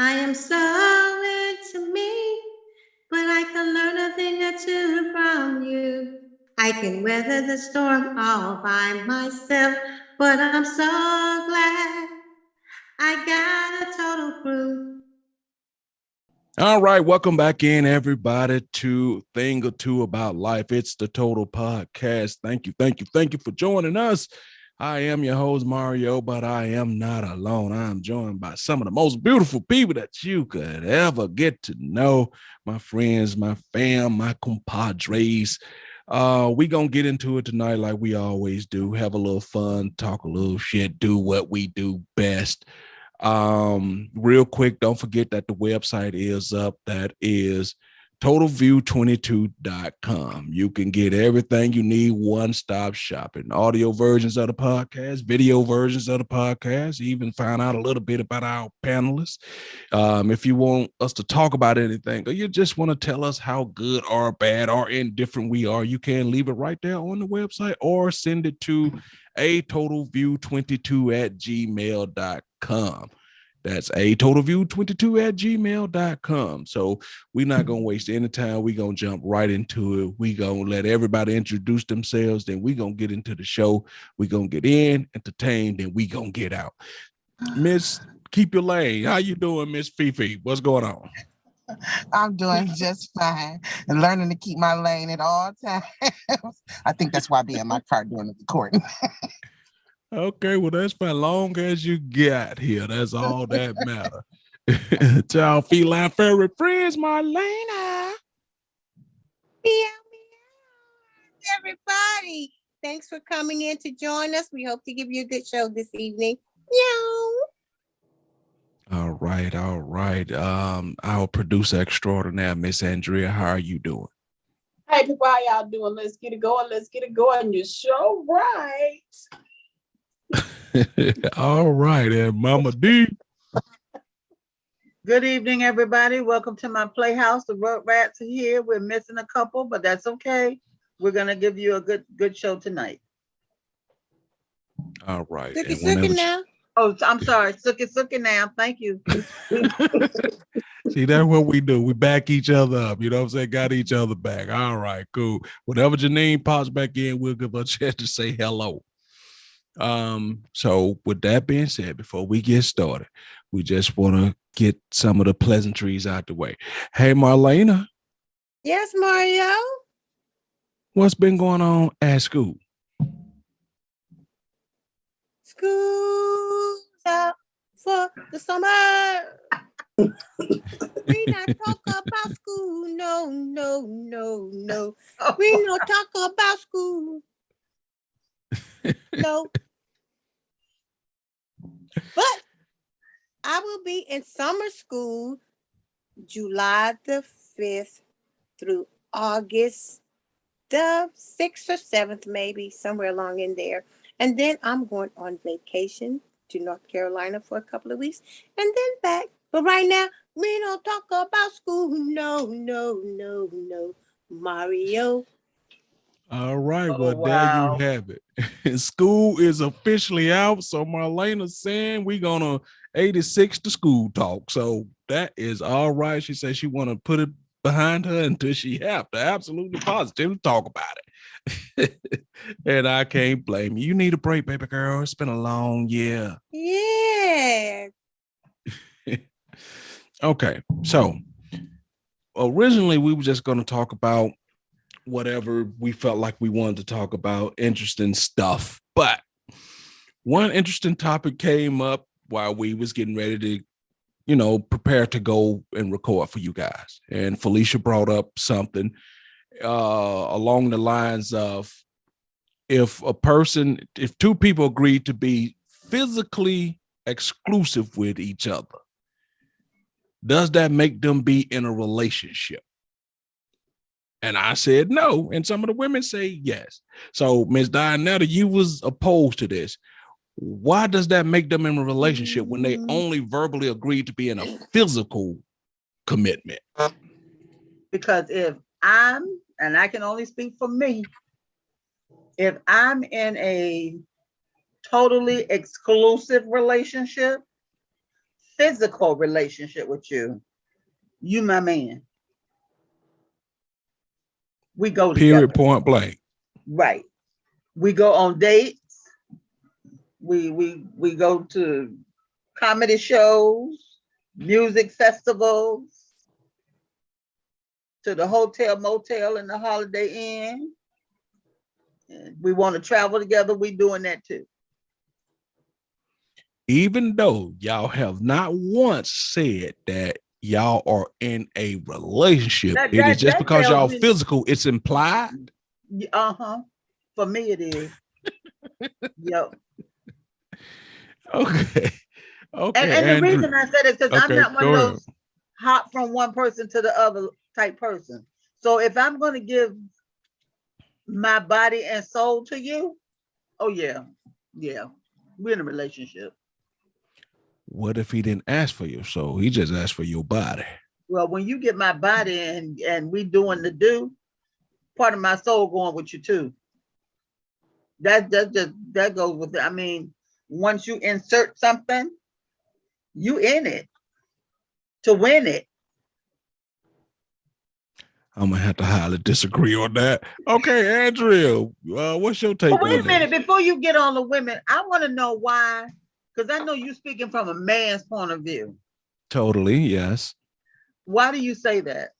I am so into me, but I can learn a thing or two from you. I can weather the storm all by myself, but I'm so glad I got a total crew. All right, welcome back in, everybody, to Thing or Two About Life. It's the Total Podcast. Thank you for joining us. I am your host, Mario, but I am not alone. I am joined by some of the most beautiful people that you could ever get to know. My friends, my fam, my compadres. We gonna get into it tonight like we always do. Have a little fun, talk a little shit, do what we do best. Real quick, don't forget that the website is up. That is totalview22.com. You can get everything you need, one-stop shopping, audio versions of the podcast, video versions of the podcast, even find out a little bit about our panelists. If you want us to talk about anything, or you just want to tell us how good or bad or indifferent we are, you can leave it right there on the website or send it to a totalview22 at gmail.com. That's a totalview22 at gmail.com. So we're not going to waste any time. We're going to jump right into it. We're going to let everybody introduce themselves. Then we're going to get into the show. We're going to get in, entertained, and we're going to get out. Miss, keep your lane. How you doing, Miss Fifi? What's going on? I'm doing just fine and learning to keep my lane at all times. I think that's why I be in my car doing the recording. Okay, well, that's as long as you got here. That's all that matter. Y'all feline furry friends, Marlena. Meow, meow, everybody. Thanks for coming in to join us. We hope to give you a good show this evening. Meow. All right, all right. Our producer extraordinaire, Miss Andrea, how are you doing? Hey, people, how y'all doing? Let's get it going. Let's get it going. You're so right. All right, and Mama D. Good evening, everybody. Welcome to my playhouse. The Road Rats are here. We're missing a couple, but that's okay. We're gonna give you a good show tonight. All right. Suki now. Oh, I'm sorry. Suki now. Thank you. See, that's what we do. We back each other up. You know what I'm saying? Got each other back. All right, cool. Whenever Janine pops back in, we'll give her a chance to say hello. So with that being said, before we get started, we just want to get some of the pleasantries out the way. Hey, Marlena. Yes, Mario. What's been going on at school? School's out for the summer. We not talk about school. No. We not talk about school. No. But I will be in summer school July the 5th through August the 6th or 7th, maybe somewhere along in there. And then I'm going on vacation to North Carolina for a couple of weeks and then back. But right now, we don't talk about school. No. Mario. All right. Well, there you have it. School is officially out. So Marlena's saying we're going to 86 the school talk. So that is all right. She says she want to put it behind her until she have to absolutely positively talk about it. And I can't blame you. You need a break, baby girl. It's been a long year. Yeah. Okay. So originally we were just going to talk about whatever we felt like we wanted to talk about, interesting stuff. But one interesting topic came up while we was getting ready to, prepare to go and record for you guys. And Felicia brought up something along the lines of if two people agree to be physically exclusive with each other, does that make them be in a relationship? And I said no. And some of the women say yes. So Ms. Dianetta, you was opposed to this. Why does that make them in a relationship when they only verbally agreed to be in a physical commitment? Because and I can only speak for me, if I'm in a totally exclusive relationship, physical relationship with you, you my man. We go Period. together. Point blank. Right. We go on dates. We go to comedy shows, music festivals, to the hotel, motel, and the Holiday Inn. And we want to travel together. We doing that too. Even though y'all have not once said that y'all are in a relationship, That it is that just that because tells y'all me, physical, it's implied. uh-huh. For me, it is. Yep. Okay. And Okay, and the Andrew. reason I said it because I'm Okay, not one of go ahead. those hop from one person to the other type person. So if I'm going to give my body and soul to you, oh yeah, yeah, we're in a relationship. What if he didn't ask for your soul? He just asked for your body. Well, when you get my body and we doing the do, part of my soul going with you too. That goes with it. I mean, once you insert something, you in it to win it. I'm gonna have to highly disagree on that. Okay, Andrea, what's your take But wait on a minute, this? before you get on the women, I want to know why, because I know you're speaking from a man's point of view. Totally, yes. Why do you say that?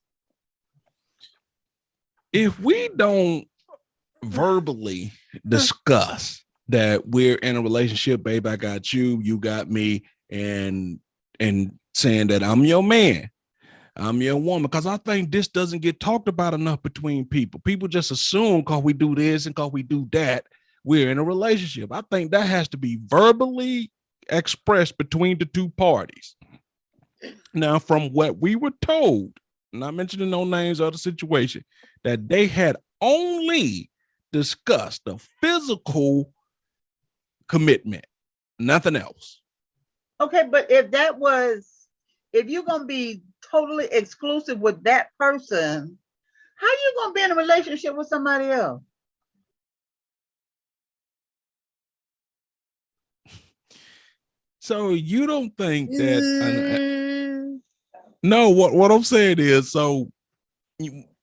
If we don't verbally discuss that we're in a relationship, babe, I got you, you got me, and saying that I'm your man, I'm your woman, because I think this doesn't get talked about enough between people. People just assume because we do this and because we do that, we're in a relationship. I think that has to be verbally expressed between the two parties. Now, from what we were told, not mentioning no names of the situation, that they had only discussed the physical commitment, nothing else. Okay, but if you're gonna be totally exclusive with that person, how you gonna be in a relationship with somebody else? So you don't think that Mm, no, what I'm saying is, so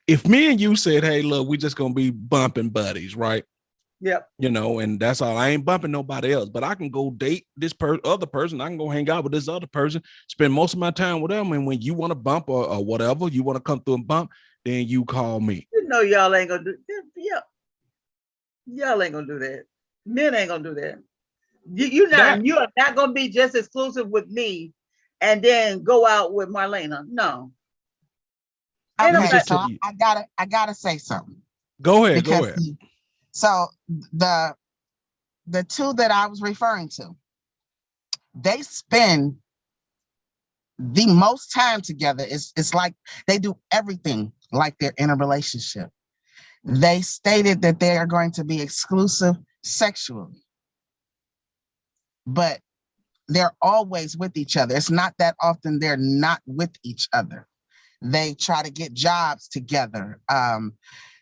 if me and you said, hey, look, we just gonna be bumping buddies, right? Yep. You know, and that's all. I ain't bumping nobody else, but I can go date this other person. I can go hang out with this other person, spend most of my time with them. And when you want to bump or whatever, you want to come through and bump, then you call me. You know y'all ain't gonna do. Yeah, y'all ain't gonna do that. Men ain't gonna do that. You are not gonna be just exclusive with me, and then go out with Marlena. No. Okay, just so tell you. I gotta say something Go ahead. because so the two that I was referring to, they spend the most time together. It's like they do everything like they're in a relationship. They stated that they are going to be exclusive sexually, but they're always with each other. It's not that often they're not with each other. They try to get jobs together.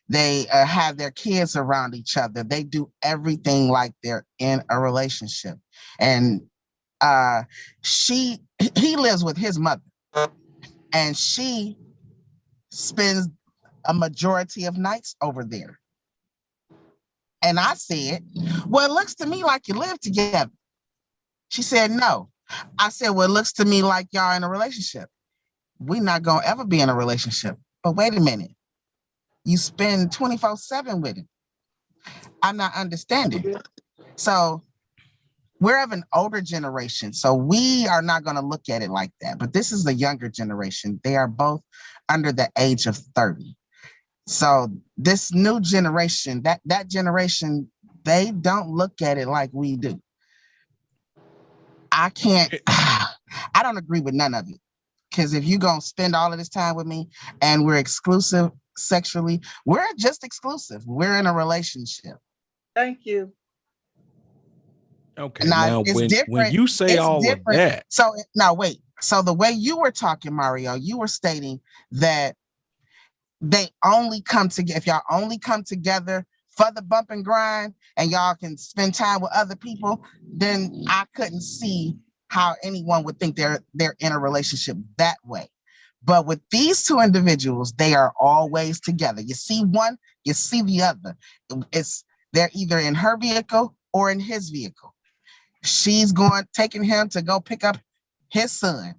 They have their kids around each other. They do everything like they're in a relationship. And he lives with his mother, and she spends a majority of nights over there. And I said, well, it looks to me like you live together. She said, no. I said, well, it looks to me like y'all in a relationship. We're not going to ever be in a relationship. But wait a minute. You spend 24/7 with him. I'm not understanding. So we're of an older generation. So we are not going to look at it like that. But this is the younger generation. They are both under the age of 30. So this new generation, that generation, they don't look at it like we do. I can't, I don't agree with none of it. Because if you're going to spend all of this time with me and we're exclusive sexually, we're just exclusive. We're in a relationship. Thank you. Okay, Now, now it's when different. you say It's all of different. that, So now wait. So the way you were talking, Mario, you were stating that they only come together, if y'all only come together for the bump and grind and y'all can spend time with other people, then I couldn't see how anyone would think they're in a relationship that way. But with these two individuals, they are always together. You see one, you see the other. They're either in her vehicle or in his vehicle. She's taking him to go pick up his son,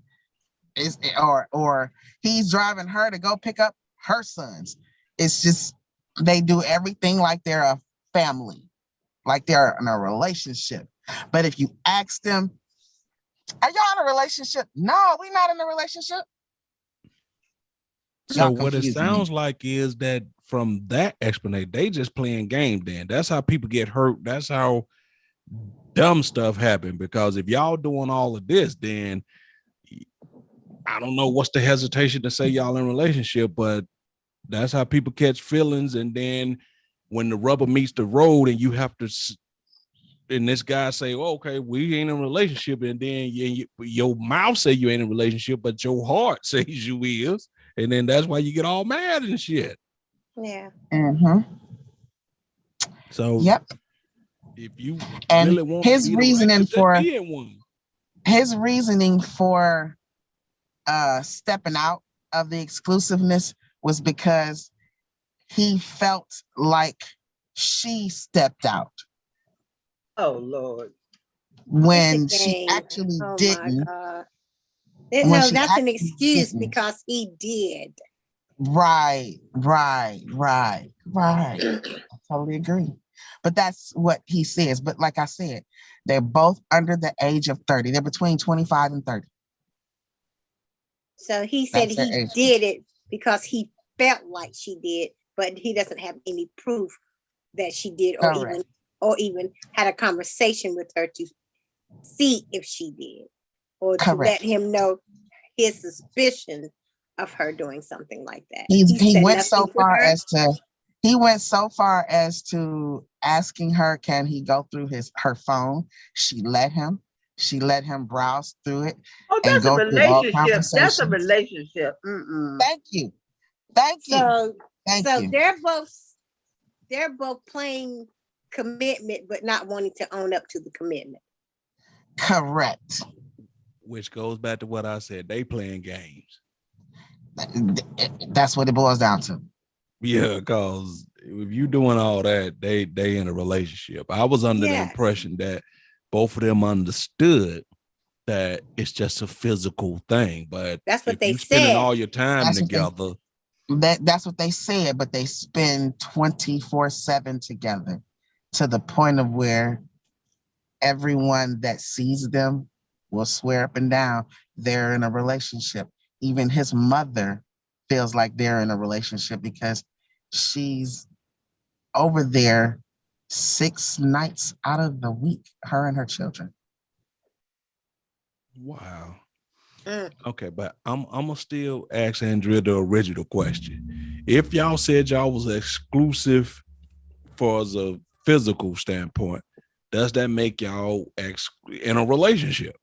or he's driving her to go pick up her sons. It's just they do everything like they're a family, like they're in a relationship. But if you ask them, "Are y'all in a relationship?" "No, we're not in a relationship." So Y'all what it confusing me. sounds like is that from that explanation, they just playing game. Then that's how people get hurt. That's how dumb stuff happen. Because if y'all doing all of this, then I don't know what's the hesitation to say y'all in a relationship, but that's how people catch feelings. And then when the rubber meets the road, and you have to, and this guy say, oh, "Okay, we ain't in a relationship," and then your mouth say you ain't in a relationship, but your heart says you is, and then that's why you get all mad and shit. Yeah. Mm-hmm. So Yep. if you And really want to be in a relationship, just be in one. his reasoning for stepping out of the exclusiveness was because he felt like she stepped out Oh Lord. when It's a she game. actually Oh my didn't. God. When No, she that's an actually excuse didn't. because he did. Right. I totally agree. But that's what he says. But like I said, they're both under the age of 30. They're between 25 and 30. So he said That's their he age. did it because he felt like she did, but he doesn't have any proof that she did, Correct. or even had a conversation with her to see if she did, or to let Correct. him know his suspicion of her doing something like that. He said went nothing so to far her. as to asking her, can he go through her phone? She let him. She let him browse through it Oh, and that's a go through all relationship. That's a conversations. relationship. Mm-mm. Thank you. Thank you. So Thank so you. they're both playing commitment, but not wanting to own up to the commitment. Correct. Which goes back to what I said. They playing games. That's what it boils down to. Yeah, because if you doing all that, they in a relationship. I was under the Yes. impression that both of them understood that it's just a physical thing. But That's what if they you spending said. all your time That's what together, that's what they said, but they spend 24/7 together to the point of where everyone that sees them will swear up and down they're in a relationship. Even his mother feels like they're in a relationship because she's over there 6 nights out of the week, her and her children. wow. Mm. Okay, but I'm gonna still ask Andrea the original question. If y'all said y'all was exclusive for as a physical standpoint, does that make y'all in a relationship?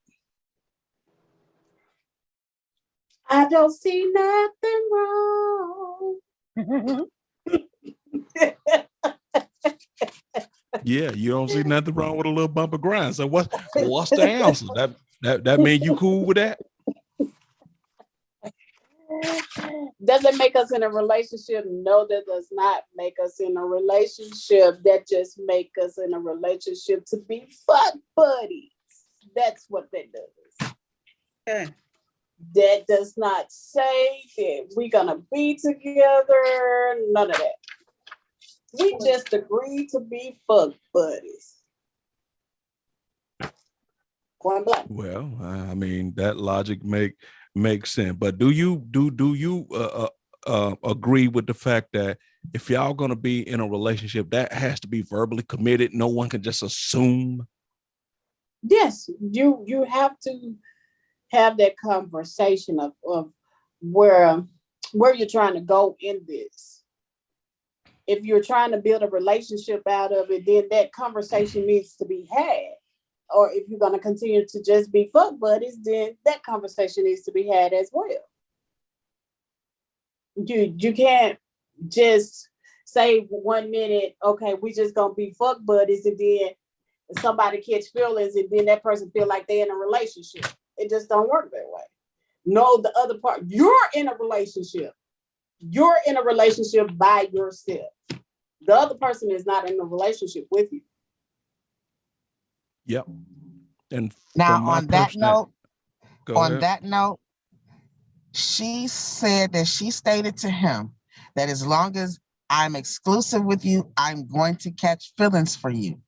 I don't see nothing wrong. Yeah, you don't see nothing wrong with a little bump of grind. So what's the answer? That mean you cool with that? Does it make us in a relationship? No, that does not make us in a relationship. That just make us in a relationship to be fuck buddies. That's what that does. Okay. That does not say that we're gonna be together. None of that. We just agreed to be fuck buddies. Point blank. Well, I mean that logic makes sense. But do you agree with the fact that if y'all gonna be in a relationship, that has to be verbally committed? No one can just assume. Yes, you have to have that conversation of where you're trying to go in this. If you're trying to build a relationship out of it, then that conversation needs to be had. Or if you're going to continue to just be fuck buddies, then that conversation needs to be had as well. You can't just say 1 minute, okay, we just gonna be fuck buddies, and then somebody catch feelings and then that person feel like they're in a relationship. It just don't work that way. No, the other part, you're in a relationship. You're in a relationship by yourself. The other person is not in a relationship with you. Yep. And Now, from my on that personal- note, go on ahead. that note, she said that she stated to him that as long as I'm exclusive with you, I'm going to catch feelings for you.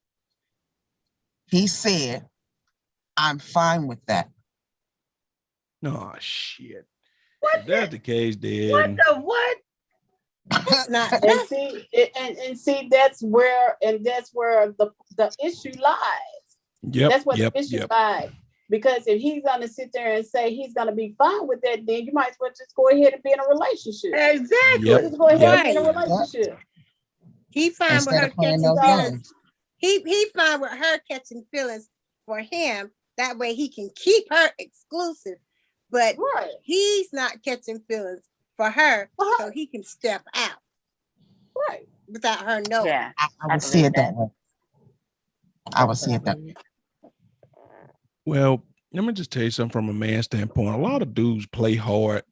He said, I'm fine with that. Oh shit. What If that's the, the case, what then the what? It's not. And see, and see, that's where the issue lies. yep, That's what yep, the issue yep. lies. Because if he's gonna sit there and say he's gonna be fine with that, then you might as well just go ahead and be in a relationship. Exactly. Yep. Just go ahead and be in a Right. relationship. He fine with Instead her of playing catching those feelings. games. He fine with her catching feelings for him. That way he can keep her exclusive. But Right. he's not catching feelings for her, so he can step out Right. without her knowing. Yeah. I would see it that way. I would see it that way. Well, let me just tell you something from a man's standpoint. A lot of dudes play hard,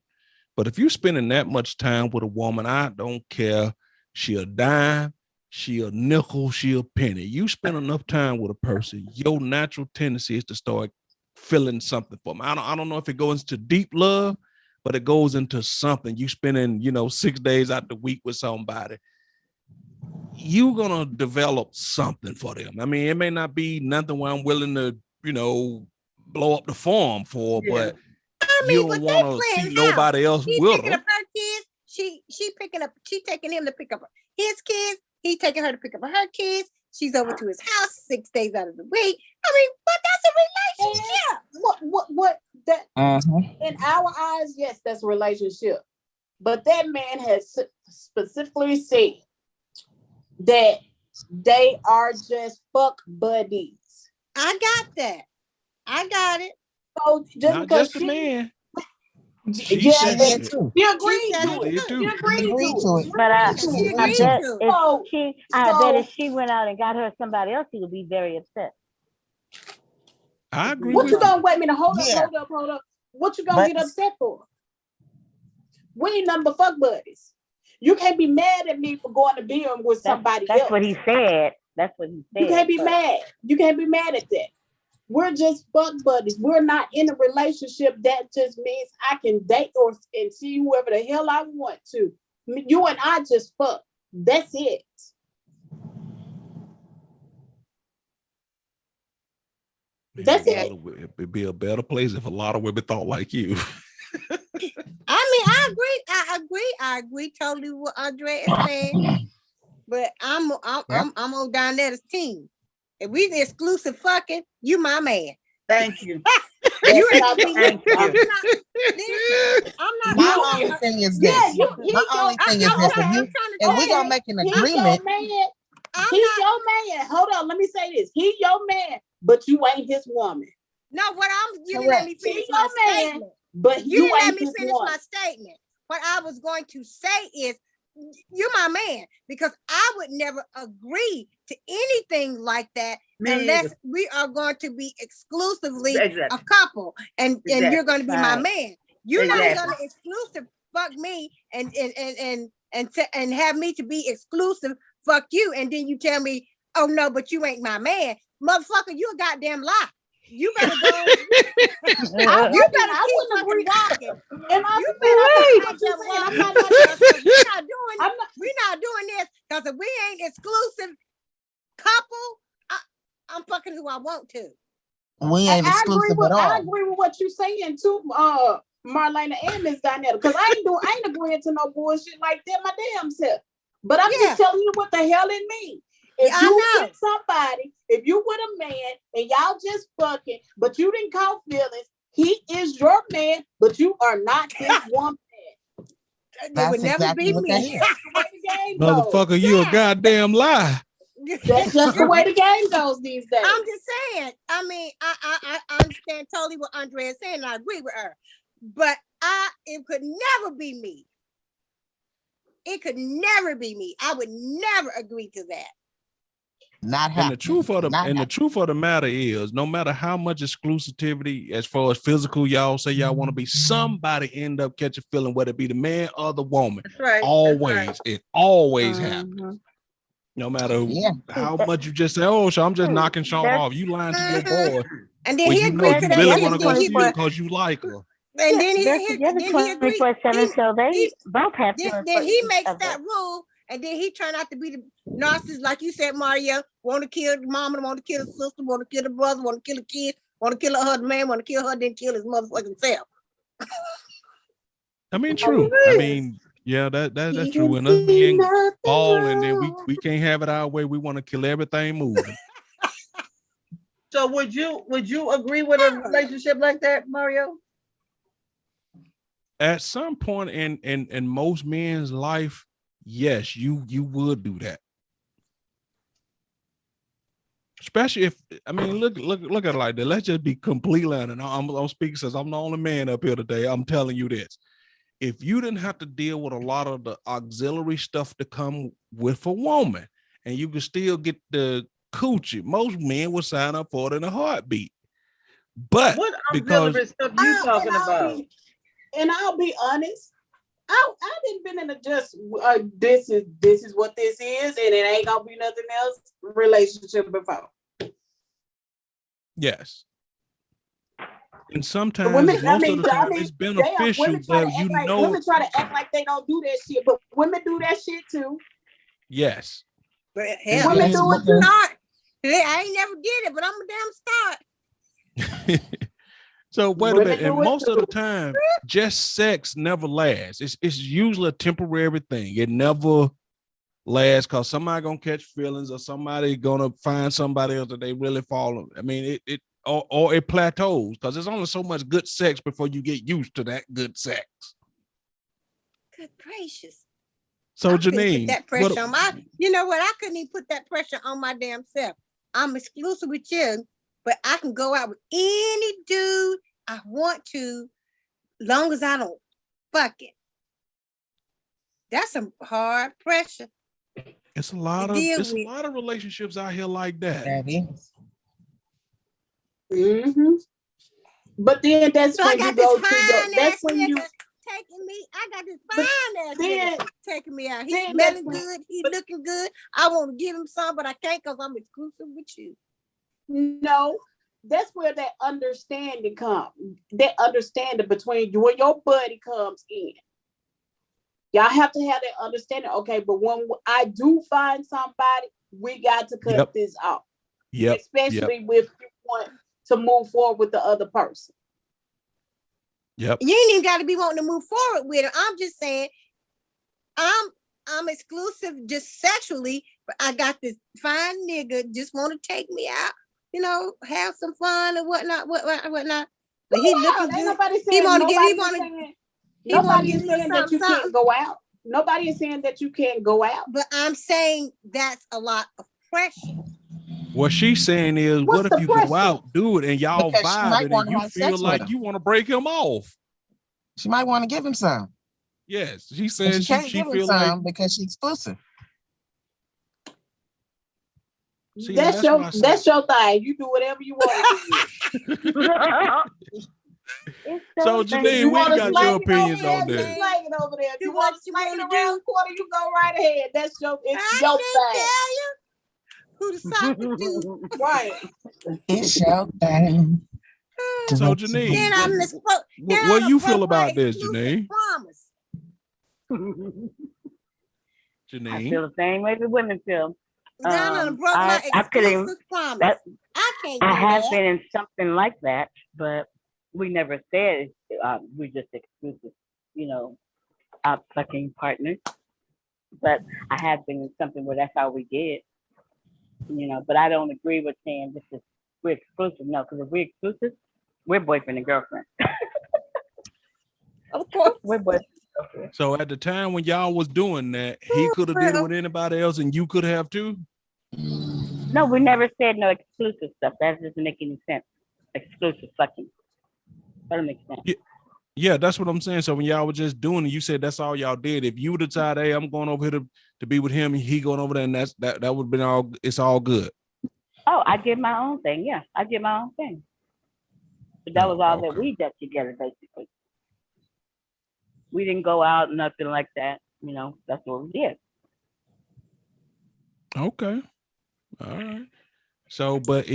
but if you're spending that much time with a woman, I don't care. She a dime, she a nickel, she a penny. You spend enough time with a person, your natural tendency is to start feeling something for them. I don't know if it goes into deep love, but it goes into something. You spending, 6 days out the week with somebody. You're gonna develop something for them. I mean, it may not be nothing where I'm willing to, blow up the farm for, Yeah. but I you mean, don't but they want to playing see house. nobody else He with picking them. up her kids. She taking him to pick up his kids. He taking her to pick up her kids. She's over to his house 6 days out of the week. I mean, but that's a relationship. What that Mhm. in our eyes, yes, that's a relationship. But that man has specifically said that they are just fuck buddies. I got that. I got it. So just Not because just a man. She yeah, said She it. did too. you She agreed said She to it it. did too. too. You agreed agreed to to it. it. But She She I agreed agreed bet to to. I bet if So she went out and got her somebody else, he would be very upset. I agree what you with you. gonna wait a minute? Hold Yeah. up. What you gonna But get upset for? We ain't nothing but fuck buddies. You can't be mad at me for going to be with somebody That's else. what he said. That's what he said. You can't be but- mad. You can't be mad at that. We're just fuck buddies. We're not in a relationship. That just means I can date and see whoever the hell I want to. You and I just fuck. That's it. That's it. It'd be a better place if a lot of women thought like you. I mean, I agree totally with Andre is saying. But I'm on down there as team. If we the exclusive fucking, you my man. Thank you. You That's ain't not gonna be Thank I'm you. not, listen, I'm not My I'm only not- thing is yeah, this. he My only your, thing is I'm this. trying If to we tell gonna you, make an he's agreement, your man. I'm He's not, your man. Hold on, let me say this. He your man, but you ain't his woman. no, you didn't let correct. me He finish my your man, statement. but You didn't let ain't me his finish woman. my statement. What I was going to say is, you're my man, because I would never agree to anything like that Me unless either. we are going to be exclusively Exactly. a couple, and you're going to be my Right. man. You're not Exactly. going to exclusive fuck me and have me to be exclusive fuck you, and then you tell me, oh no, but you ain't my man, motherfucker. You a goddamn lie. You better go. You better I keep wouldn't agree. fucking walking. And I You agree better with keep what you're fucking saying. I'm walking. not about to. We're not doing this because if we ain't exclusive couple, I'm fucking who I want to. we ain't exclusive at I all. agree with what you're saying too, Marlena and Miss Dynetta, because I ain't agreeing to no bullshit like that my damn self. But I'm Yeah. just telling you what the hell it means. If Yeah, I you know. with somebody, if you with a man and y'all just fucking, but you didn't call feelings, he is your man, but you are not his woman. It That's would never exactly be what that me. is. That's the way the game goes. Motherfucker, you a Yeah. goddamn lie. That's just the way the game goes these days. I'm just saying. I mean, I understand totally what Andrea is saying, and I agree with her. But it could never be me. It could never be me. I would never agree to that. Not And happening. the truth of the Not and the truth of the matter is, no matter how much exclusivity as far as physical, y'all say y'all want to be, somebody end up catching feeling, whether it be the man or the woman. That's right. Always, it always happens. Mhm. No matter Yeah. how much you just say, "Oh, so I'm just knocking Sean That's- off." You lying to your boy And then when he you know agreed to you that. really That's want to Then go he see her put, because you like her. and then they're he together then he agreed. 24/7, so they He both have to then he each makes other. that rule, and then he turned out to be the narcissist, like you said, Mario. Want to kill the mama, want to kill the sister, want to kill the brother, want to kill the kid, want to kill her man, want to kill her, then kill his motherfucking self. I mean, true. I mean, yeah, that's true. And us being ball, and then we can't have it our way. We want to kill everything moving. So would you agree with a relationship like that, Mario? At some point in most men's life, yes, you would do that. Especially if, I mean, look at it like that. Let's just be completely honest. I'm speaking since I'm the only man up here today. I'm telling you this. If you didn't have to deal with a lot of the auxiliary stuff to come with a woman, and you could still get the coochie, most men would sign up for it in a heartbeat. But What because auxiliary stuff you talking about? I'll be honest. I didn't been in a just this is what this is, and it ain't gonna be nothing else relationship before. yes, and sometimes Women, most of the time it's they are, beneficial, women try to but you act like know, women try to act like they don't do that shit, but women do that shit too. yes. But And hell, Women then- do it too. start. I ain't never did it, but I'm a damn start. So wait a Women minute, and do it most of the too. time, just sex never lasts. It's usually a temporary thing. It never lasts because somebody gonna catch feelings, or somebody gonna find somebody else that they really fall. I mean, or it plateaus because there's only so much good sex before you get used to that good sex. Good gracious. So I couldn't put Janine, that pressure on my, you know what? I couldn't even put that pressure on my damn self. I'm exclusive with you, but I can go out with any dude I want to, long as I don't fuck it. That's some hard pressure. it's a lot of deal it's a with. lot of relationships out here like that. That is. Mm-hmm. But then that's So I when you got go this to your. fine That's ass when you. nigga taking me. I got this But fine ass then- nigga taking me out. He's then smelling that's- good. He's but- looking good. I want to give him some, but I can't because I'm exclusive with you. No, that's where that understanding comes. That understanding between you and your buddy comes in. Y'all have to have that understanding. Okay, but when I do find somebody, we got to cut Yep. this off. Yep. Especially if you want to move forward with the other person. Yep. You ain't even got to be wanting to move forward with it. I'm just saying, I'm exclusive just sexually, but I got this fine nigga just want to take me out, you know, have some fun and whatnot. But he looking Ain't good. nobody He saying want to get. He nobody is want to. saying- He want to Nobody get is a little saying that you something, can't go out. Nobody is saying that you can't go out. But I'm saying that's a lot of pressure. What she's saying is, What's what if the you pressure? go out, do it, and y'all Because she might vibing, wanna and you have feel sex like with you want to break him off? She might want to give him some. Yes, she And says she can't she give him feel like. some because she's exclusive. See, That's and why I say- that's your thing. You do whatever you want to do. It's So, thing. Janine, You we want to got slang your it opinions over there, on you this. slang it over there. If Do you what want to you slang it wanna around do. the corner, you go right ahead. It's I your didn't thing. tell you who to sock the do. Right. It's your thing. So, Janine, Then I'm the what do you feel about this, Janine? Promise. I Janine, feel the same way the women feel. Then I broke I my couldn't- exclusive promise. that- I can't do I have that. been in something like that, but we never said we're just exclusive, you know, out fucking partners. But I have been in something where that's how we did, you know. But I don't agree with saying we're exclusive. No, because if we're exclusive, we're boyfriend and girlfriend. Of course. We're boyfriend and girlfriend. so at the time when y'all was doing that, he could have did it with anybody else, and you could have too. No, we never said no exclusive stuff. That doesn't make any sense. Exclusive fucking. That doesn't make sense. Yeah. Yeah, that's what I'm saying. So when y'all were just doing it, you said that's all y'all did. If you would have decided, hey, I'm going over here to be with him, and he going over there, and that would have been all. It's all good. Oh, I did my own thing. Yeah, I did my own thing. But that was Oh, all that okay. we did together, basically. We didn't go out, nothing like that. You know, that's what we did. Okay. All right. So, but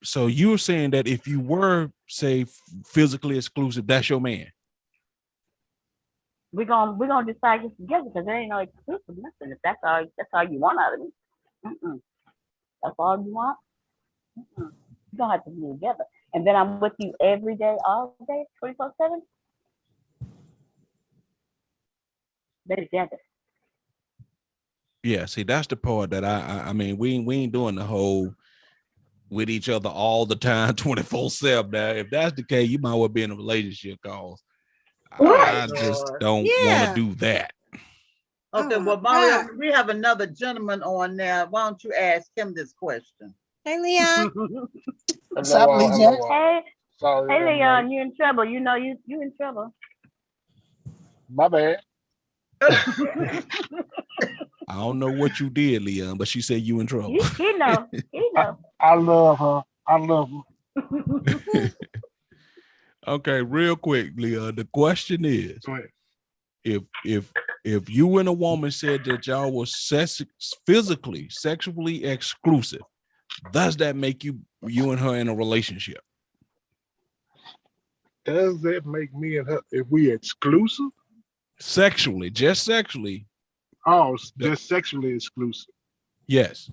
so you were saying that if you were, say, physically exclusive, that's your man. We're gonna decide this together because there ain't no exclusive nothing. If that's all you want out of me. Mm-mm. That's all you want. Mm-mm. You don't have to be together. And then I'm with you every day, all day, 24/7. They're together. Yeah. See, that's the part that I mean, we ain't doing the whole with each other all the time, 24/7. Now, if that's the case, you might well be in a relationship, cause Oh I just Lord. don't want to Yeah. do that. Okay, Oh my well, Mario, God. we have another gentleman on now. Why don't you ask him this question? Hey, Leon. What's up, Hello, Legion? hello. Hey, Sorry hey, I'm late. Leon, you in trouble? You know you in trouble. My bad. I don't know what you did, Leon, but she said you in trouble. He know. He I, know. I love her. I love her. Okay, real quick, Leon. The question is, Go ahead. if you and a woman said that y'all were physically, sexually exclusive, does that make you and her in a relationship? Does that make me and her, if we exclusive? Sexually, just sexually. Oh, just sexually exclusive. Yes.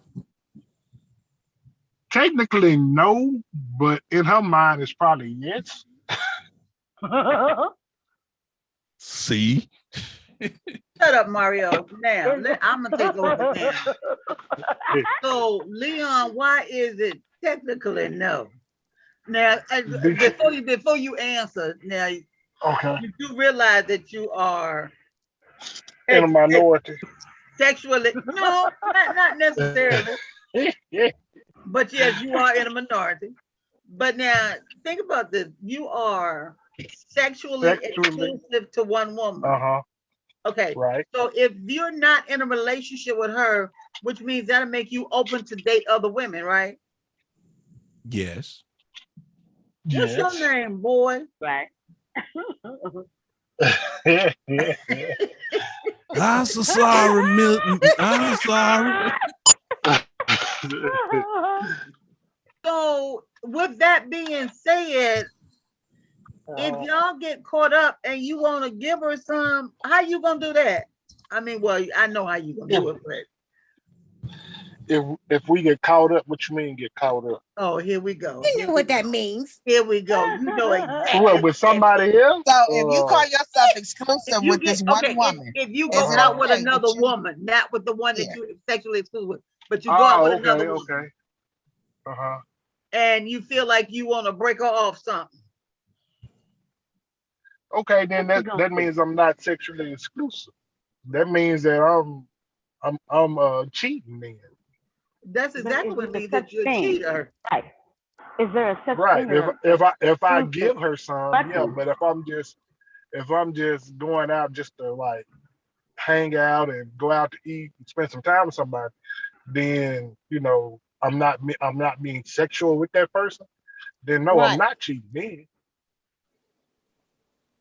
Technically, no, but in her mind, it's probably yes. See? Shut up, Mario. Now, I'm gonna take over now. Yeah. So, Leon, why is it technically no? Now, Because- before you answer, now okay. you do realize that you are In a minority. sexually no, not necessarily, Yeah. but yes, you are in a minority. But now think about this: you are sexually Sexually. exclusive to one woman. Uh-huh. Okay, Right. so if you're not in a relationship with her, which means that'll make you open to date other women, right? Yes. What's your Yes. name, boy? Right. Yeah, yeah, yeah. I'm so sorry, Milton. I'm sorry. So, with that being said, if y'all get caught up and you want to give her some, how you gonna do that? I mean, well, I know how you gonna do it, but If we get caught up, what you mean get caught up? oh, here we go. You know what that means. Here we go. You know exactly What, with somebody else? So if you call yourself exclusive if you with get this one okay, woman, if you is go it out with okay another with you? woman, not with the one that Yeah. you sexually exclusive with, but you go out Oh, with another okay, woman, okay. Uh-huh. and you feel like you want to break her off something. Okay, then What you that gonna that do? means I'm not sexually exclusive. That means that I'm cheating then. That's But exactly is what it there means such that you're a thing? cheater. Right. Is there a such Right. thing If as if I if I exclusive give her some, yeah, preference? but if I'm just going out just to like hang out and go out to eat and spend some time with somebody, then I'm not being sexual with that person, then no, I'm Right. not cheating then.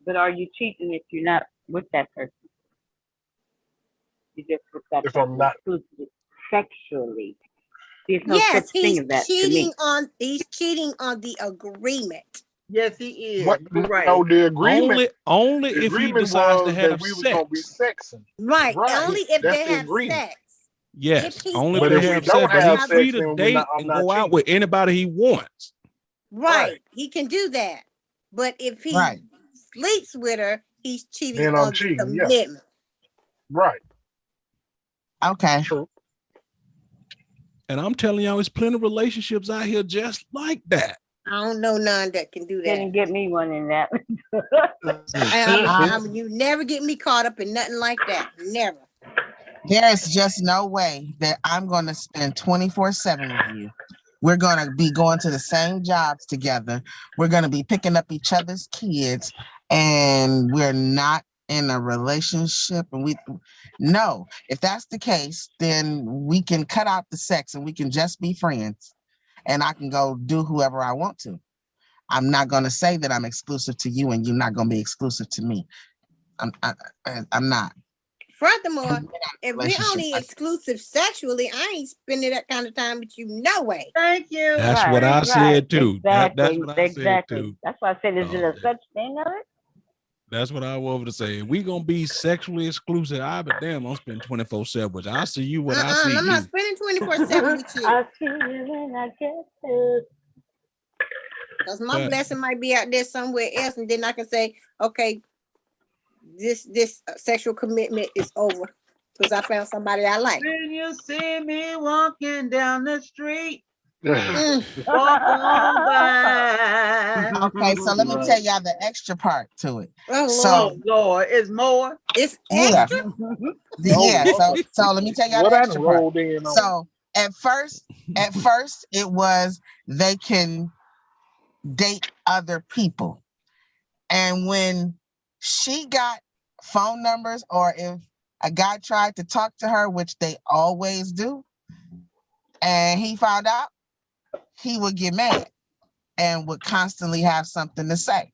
But are you cheating if you're not with that person? You just with that If I'm person not exclusively sexually. There's no such Yes, thing he's as that to cheating me. on the agreement. Yes, he is. what You're right. no the agreement Only the if he agreement decides to was that have we was gonna be sex. sexing. Right. Right. Only if That's they the have agreement. sex. If Yes, he only if But they if is we have don't sex, but going have he's out, free sex, to then date I'm and not go out cheating. with anybody he wants. Right. right, he can do that. But if he Right. sleeps with her, he's cheating Then I'm on the cheating. Yeah. commitment. Right. Okay. True. And I'm telling y'all, there's plenty of relationships out here just like that. I don't know none that can do that. Didn't get me one in that. You never get me caught up in nothing like that. Never. There's just no way that I'm going to spend 24/7 with you. We're going to be going to the same jobs together. We're going to be picking up each other's kids. and we're not in a relationship, and no, if that's the case, then we can cut out the sex and we can just be friends, and I can go do whoever I want to. I'm not going to say that I'm exclusive to you and you're not going to be exclusive to me. I'm not. Furthermore, if we Relationship. only exclusive sexually, I ain't spending that kind of time with you. No way. Thank you. That's what Right, I right. said too. That's Exactly, what I said exactly. too. That's why I said, is it a Oh, such thing of it? that's what I wanted to say. If we gonna be sexually exclusive, I but damn, I'm spending 24/7 with you. I see you when I see I'm not you. spending 24/7 with you. I see you when I get to. Because my But blessing might be out there somewhere else, and then I can say, okay, this sexual commitment is over because I found somebody I like. When you see me walking down the street, Mm. walk on by. Okay, so let me tell y'all the extra part to it. Oh So Lord, Oh Lord, it's more. it's yeah, extra. yeah. Lord. So let me tell y'all What the I done extra part. rolled in on. So at first it was they can date other people, and when she got phone numbers, or if a guy tried to talk to her, which they always do, and he found out, he would get mad and would constantly have something to say.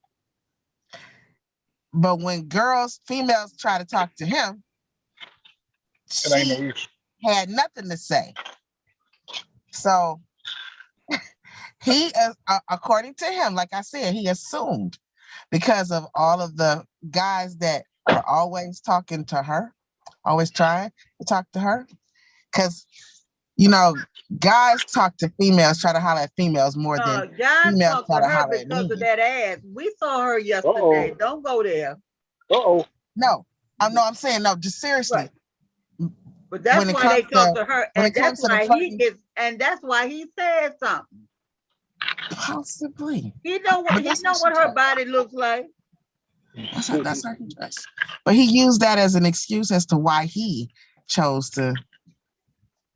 But when females try to talk to him, It ain't no she issue. had nothing to say. So he, according to him, like I said, he assumed, because of all of the guys that are always talking to her, always trying to talk to her. Because, guys talk to females, try to holler at females more than God females talked try to to her holler at because me. of that ass. We saw her yesterday. Uh-oh. Don't go there. Uh-oh. No, I'm saying no, just seriously. Right. But that's When it why they comes talk to to her, when and it comes that's to the why flirting, that's why he said something. possibly. He know But what her body looks like. That's her choice. But he used that as an excuse as to why he chose to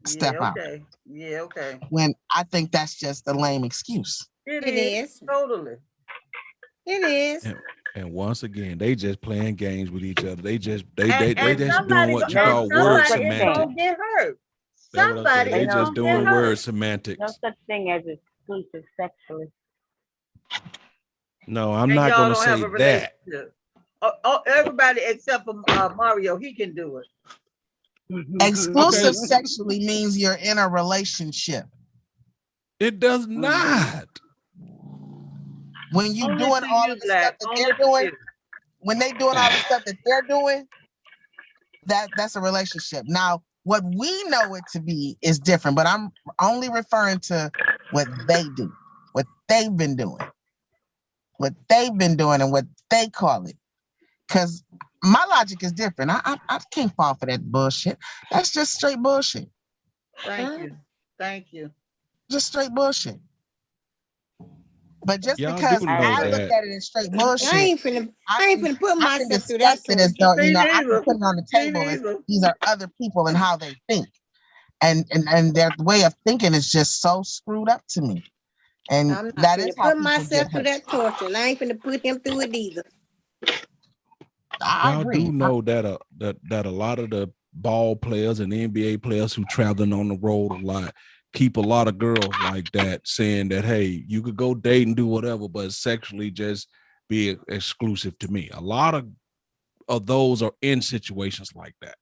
step out. Okay. Yeah, okay. When I think that's just a lame excuse. It It is is. totally. It is. and once again, they just playing games with each other. They just they And, they they and just doing somebody what you No, call no word somebody such is thing. gonna semantics. get hurt. That's what I'm saying. Somebody They is No, just gonna get doing hurt. word no semantics. such thing as exclusive sexually. No, I'm And not y'all gonna don't have say a that. relationship. Everybody except for Mario, he can do it. Okay. Exclusive sexually means you're in a relationship. It does not. When you Only doing to all you, of the stuff Black. that Only they're to doing, you. when they doing all the stuff that they're doing, that's a relationship. Now, what we know it to be is different, but I'm only referring to what they do, what they've been doing, and what they call it. Because my logic is different. I can't fall for that bullshit. That's just straight bullshit. Thank you. Thank you. Just straight bullshit. But just Y'all do because I know I agree. look that. at it as straight I bullshit, ain't finna. I I ain't can finna put I can myself through that discuss it as torture. though, Me I can neither. put it on the Me table as neither. these are other people and how they think. And their way of thinking is just so screwed up to me. And I'm not that is finna how put people get myself through hurt. that torture, and I ain't finna put him through it either. I Y'all agree. do know that a lot of the ball players and NBA players who traveling on the road a lot keep a lot of girls like that, saying that, hey, you could go date and do whatever, but sexually just be exclusive to me. A lot of those are in situations like that.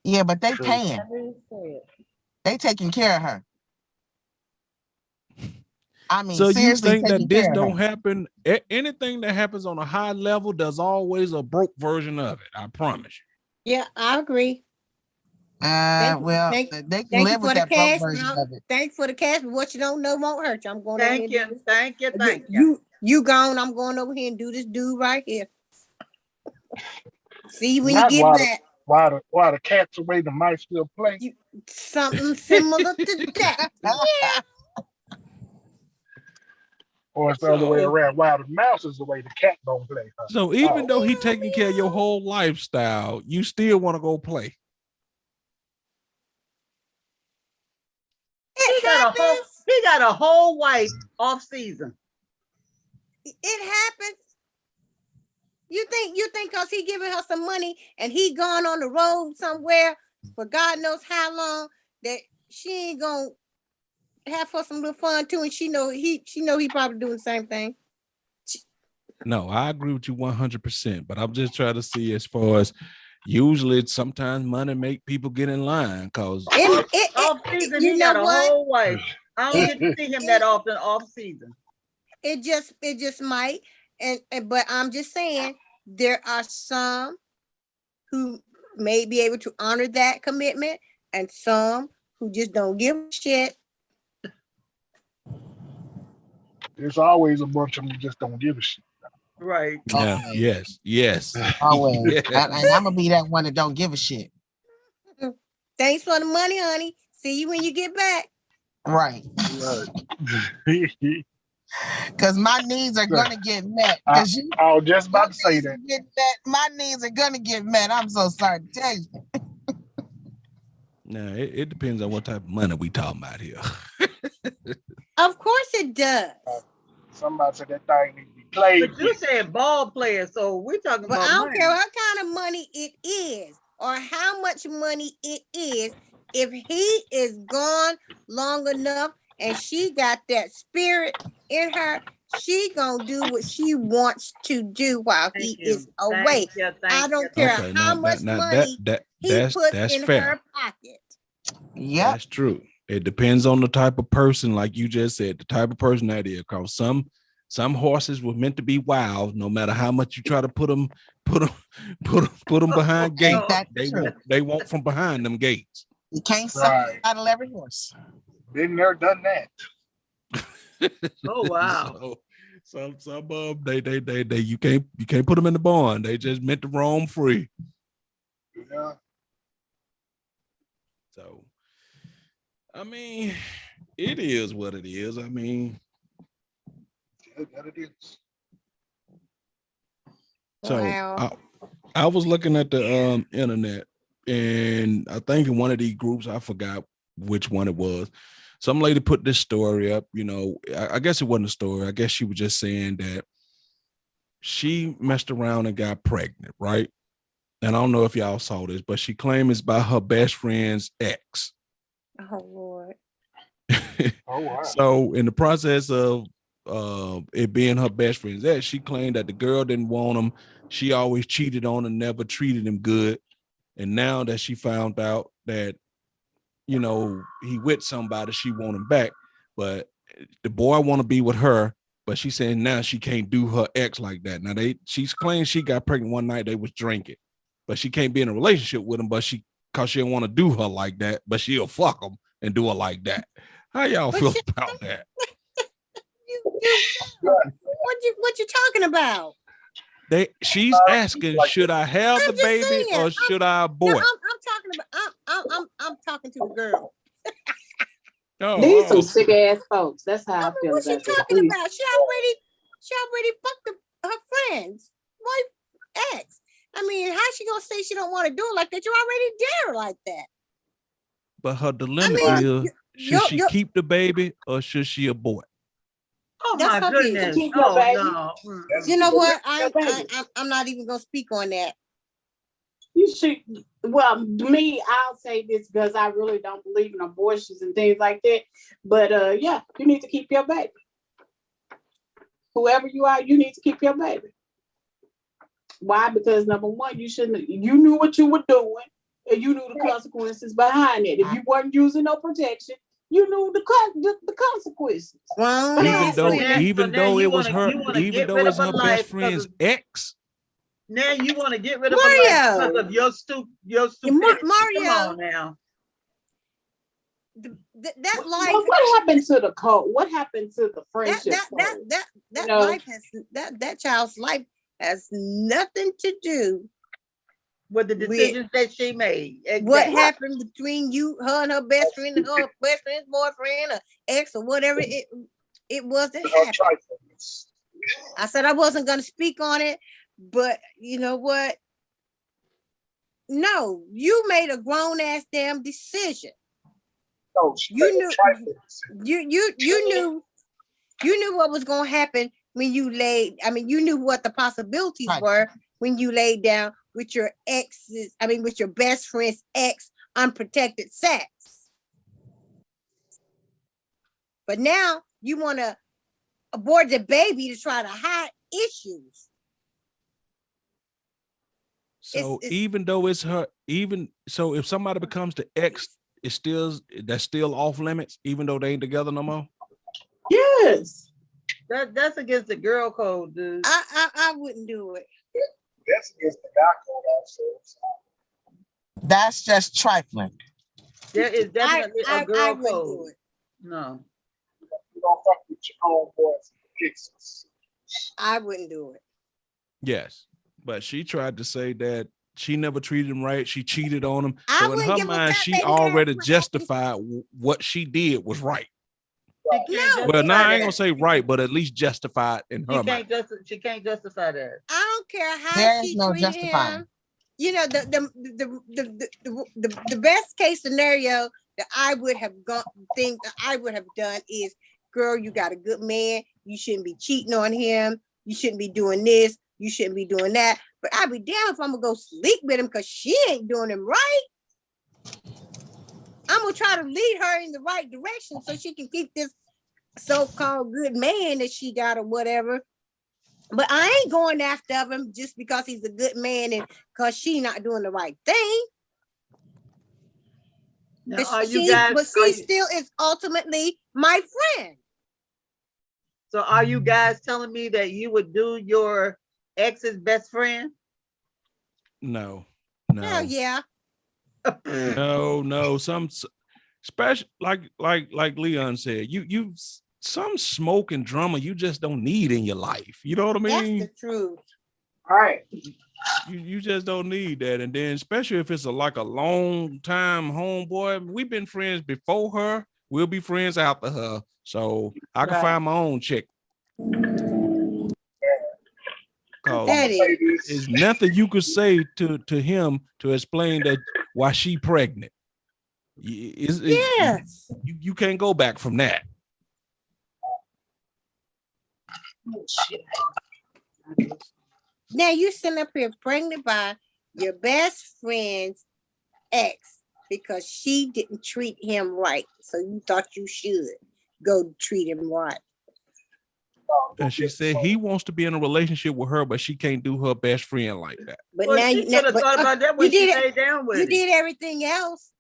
Yeah, but they True. paying. They taking care of her. I mean, So you seriously think taking that this care of her. don't happen? Anything that happens on a high level, there's always a broke version of it. I promise you. Yeah, I agree. Thank you. Well, Thank, they can thank you live with for the that broke cash. version No, of it. thank you for the cash, but what you don't know won't hurt you. I'm going over here Thank and you. do this. Thank you. Thank you. You gone. I'm going over here and do this dude right here. See you when you Not get back. while the cat's away, the mice still play. You, something similar to that. Yeah. Or it's the other way So around. While the mouse is away, the cat don't play. Huh? so even Oh, though he taking care of your whole lifestyle, you still want to go play. It happens. He got a whole wife off season. It happens. You think because he giving her some money and he gone on the road somewhere for God knows how long that she ain't gonna have for some little fun too, and she know he probably doing the same thing. No, I agree with you 100%, but I'm just trying to see as far as usually sometimes money make people get in line because Off season, you he know got a what? whole wife. I don't get to see him that often off season. It just might, and but I'm just saying there are some who may be able to honor that commitment, and some who just don't give a shit. There's always a bunch of them who just don't give a shit. Right. yeah, Always. yes. Always. Yes. And I'm gonna be that one that don't give a shit. Thanks for the money, honey. See you when you get back. Right. Right. Because my needs are gonna get met. I Because you I was just your about to say needs that. get met. My needs are gonna get met. I'm so sorry to tell you. No, it depends on what type of money we talking about here. Of course it does. Somebody said that thing needs to be played But you with. said ball player, so we're talking But about I don't money. care what kind of money it is or how much money it is. If he is gone long enough and she got that spirit in her, she gonna do what she wants to do while he is away. I don't care Okay, how much money he puts that's in fair. her pocket. Yep. That's true. It depends on the type of person, like you just said, the type of person that is. Because some horses were meant to be wild. No matter how much you try to put them behind gates, Ain't that true? they won't from behind them gates. You can't Right. saddle every horse. Been there, done that. Oh wow. So some they you can't put them in the barn. They just meant to roam free. Yeah. So I mean, it is what it is. I mean, That it is. so Wow. I was looking at the internet, and I think in one of these groups, I forgot which one it was. Some lady put this story up. You know, I guess it wasn't a story. I guess she was just saying that she messed around and got pregnant, right? And I don't know if y'all saw this, but she claimed it's by her best friend's ex. Oh Lord. Oh wow. So in the process of it being her best friend's ex, she claimed that the girl didn't want him. She always cheated on him, never treated him good. And now that she found out that, you know, he with somebody, she want him back. But the boy want to be with her, but she's saying now she can't do her ex like that. Now she's claiming she got pregnant one night, they was drinking, but she can't be in a relationship with him, but cause she don't want to do her like that, but she'll fuck him and do her like that. How y'all But feel about that? What you talking about? She's asking, should I have I'm the just baby saying, or should I No, abort? I'm talking to the girl. These some Oh, sick ass folks. That's how I I mean, feel what's she about this. talking about? She already fucked her friend's wife ex. I mean, how she gonna say she don't want to do it like that? You already did her like that. but her dilemma I mean, is, should she keep the baby or should she abort? Oh That's my her goodness. business. Keep your Oh baby. no. You know what? Your baby. I'm not even gonna speak on that. You should. Well, me, I'll say this because I really don't believe in abortions and things like that. But yeah, you need to keep your baby. Whoever you are, you need to keep your baby. Why? Because number one, you knew what you were doing, and you knew the consequences behind it. If you weren't using no protection, you knew the consequences. Grown ass women. Even now though you it was wanna- her, you wanna even get though rid it's of a her best life friend's because ex. now you want to get rid of a life because of your stupidity. Come Mario, on now. that life. But what happened to the code? What happened to the friendship code? That life has that child's life has nothing to do with the decisions that she made. Exactly. What happened between her and her best friend, and her best friend's boyfriend, or ex, or whatever it was that happened. I said I wasn't going to speak on it, but you know what? No, you made a grown ass damn decision. No, you knew what was going to happen when you laid. I mean, you knew what the possibilities were when you lay down with your ex's, with your best friend's ex unprotected sex. But now you want to abort the baby to try to hide issues. So even though it's her, so if somebody becomes the ex, that's still off limits, even though they ain't together no more. Yes. That's against the girl code, dude. I wouldn't do it. That's against the guy code also. That's just trifling. There is definitely a girl I wouldn't code. do it. No. You don't fuck with your homeboys. Exes. I wouldn't do it. Yes, but she tried to say that she never treated him right. She cheated on him. I So in wouldn't her give a mind, fuck, she baby. already justified what she did was right. She can't No. Well, now justify I ain't gonna that. say right, but at least justified in her mind. She can't justify that. I don't care how There she is no treated justifying. him. You know, the best case scenario that I would have done is, girl, you got a good man. You shouldn't be cheating on him. You shouldn't be doing this. You shouldn't be doing that. But I'd be damned if I'm gonna go sleep with him because she ain't doing him right. I'm gonna try to lead her in the right direction so she can keep this so-called good man that she got or whatever. But I ain't going after him just because he's a good man and because she not doing the right thing. Now, But she still is ultimately my friend. So are you guys telling me that you would do your ex's best friend? No. Hell yeah. No. Some special, like Leon said, you some smoke and drama you just don't need in your life. You know what I mean? That's the truth. All right. You just don't need that. And then especially if it's like a long time homeboy, we've been friends before her. We'll be friends after her. So I can find my own chick. There's nothing you could say to him to explain that why she pregnant. Yes. You can't go back from that. Now you sitting up here pregnant by your best friend's ex because she didn't treat him right. So you thought you should go treat him right. And she said he wants to be in a relationship with her, but she can't do her best friend like that. But now you should have thought about that when she laid down with you did everything else.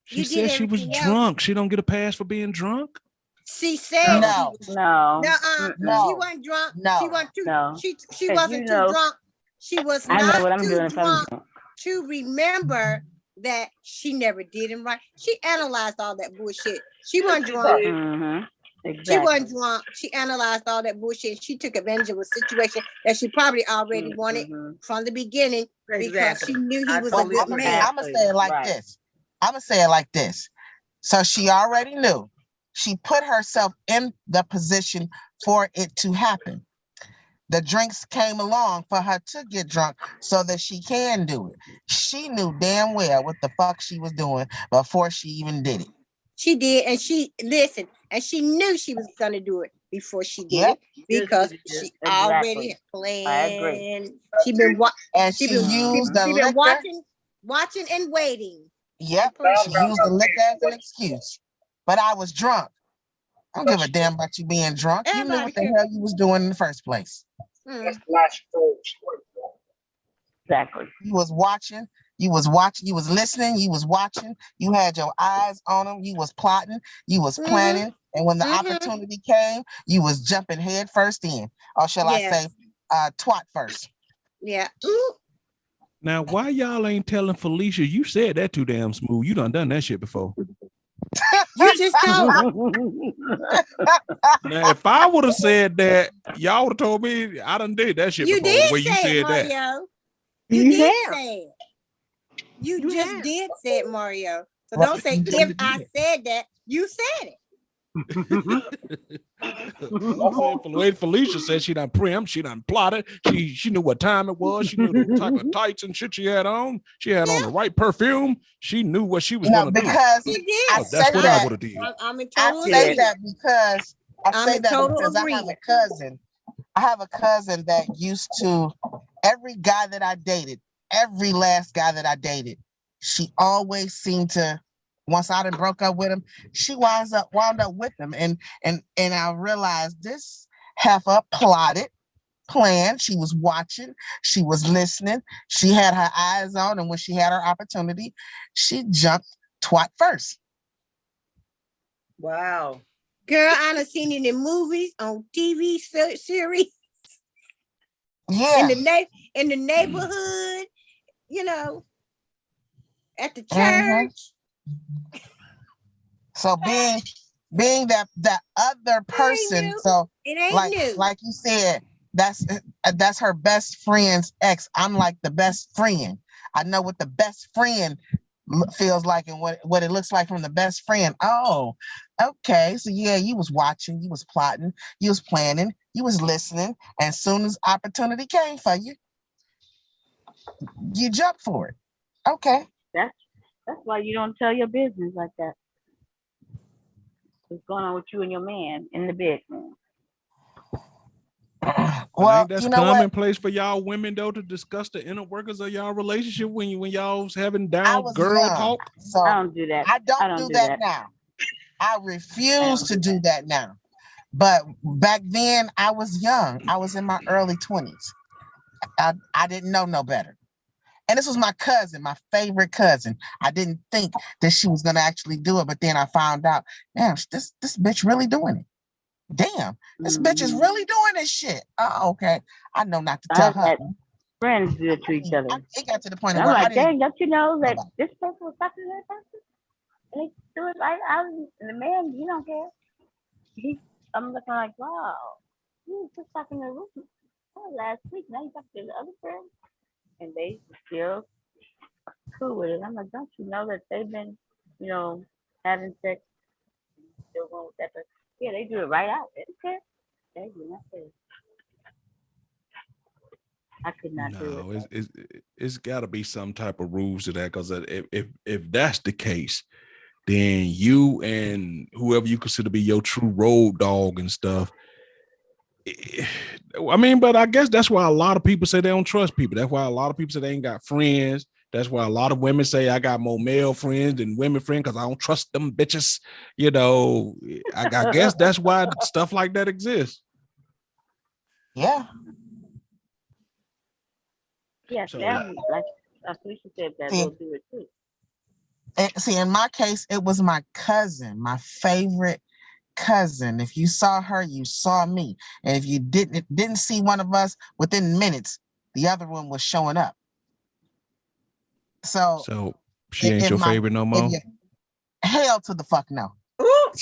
She said she was drunk. She don't get a pass for being drunk. She said No. she wasn't drunk. No. She wasn't too. No. She wasn't too drunk. She was I know not what I'm too doing if I'm drunk drunk. to remember that she never did him right. She analyzed all that bullshit. She wasn't drunk. Mm-hmm. Exactly. She wasn't drunk. She analyzed all that bullshit. She took advantage of a situation that she probably already wanted from the beginning because she knew he was a good man. I'm gonna say it like this. I'm gonna say it like this. So she already knew. She put herself in the position for it to happen. The drinks came along for her to get drunk so that she can do it. She knew damn well what the fuck she was doing before she even did it. She did, and she listened, and she knew she was gonna do it before she did it because she already had planned. I agree. She been used the liquor. watching and waiting. Yep, she used the liquor as an excuse. But I was drunk. I don't give a damn about you being drunk. You knew what the hell you was doing in the first place. Exactly. You was watching, you was listening, you was watching, you had your eyes on them, you was plotting, you was planning, and when the opportunity came, you was jumping head first in. Or shall I say, twat first. Yeah. Now, why y'all ain't telling Felicia? You said that too damn smooth. You done that shit before. You just told her. Now, if I would have said that, y'all would have told me I done did that shit before. Did the way you say said it, Mario. that. You did say it. You just did say it, Mario. So don't say if I said that, you said it. Felicia said she done preempt, she done plotted, she knew what time it was, she knew the type of tights and shit she had on. She had on the right perfume. She knew what she was gonna do. Because that's what I would have did. I'm in total I say that because I have a cousin that used to Every guy that I dated, every last guy that I dated, she always seemed to, once I done broke up with him, she wound up with him. And I realized this heifer plotted, planned. She was watching, she was listening, she had her eyes on, and when she had her opportunity, she jumped twat first. Wow. Girl, I done seen it in movies, on TV series, Yeah. in the neighborhood, you know, at the Mhm. church. So being that other person, new. so It ain't new. like you said, that's her best friend's ex. I'm like the best friend. I know what the best friend feels like and what it looks like from the best friend. Oh, okay. So yeah, you was watching, you was plotting, you was planning, you was listening, and as soon as opportunity came for you, you jumped for it. Okay. That's that's why you don't tell your business like that. What's going on with you and your man in the bedroom? But Well, ain't that's you know what? commonplace for y'all women though to discuss the inner workings of y'all relationship when y'all's having I down was girl young, talk? so I don't do that. I I don't don't do do that that. now. I I refuse don't to do do that now. But back then, I was young. I was in my early 20s. I didn't know no better. And this was my cousin, my favorite cousin. I didn't think that she was gonna actually do it, but then I found out, damn, this bitch really doing it. Damn, this bitch is Mm-hmm. really doing this shit. Oh, okay. I know not to tell I've her. had friends do it to each other. It got to the point And of I'm where I like, didn't even dang, don't you know know that about this person was talking to that person? And they do it right out, and the man, he don't care. He, I'm looking like, wow, you was just talking to Ruth last week. Now you talking to the other friend, and they still cool with it. I'm like, don't you know that they've been, you know, having sex, and you still going with that person? Yeah, they do it right out. They don't care. They do not care. I could not do it. No, it's got to be some type of rules to that because if that's the case, then you and whoever you consider to be your true road dog and stuff. I mean, but I guess that's why a lot of people say they don't trust people. That's why a lot of people say they ain't got friends. That's why a lot of women say I got more male friends than women friends because I don't trust them bitches. You know, I guess that's why stuff like that exists. Yeah. Yeah, So family, like Felicia said, that See, will do it too. see, in my case, it was my cousin, my favorite cousin. If you saw her, you saw me. And if you didn't see one of us within minutes, the other one was showing up. So so she ain't if your my favorite no if more. you hell to the fuck no. Ooh,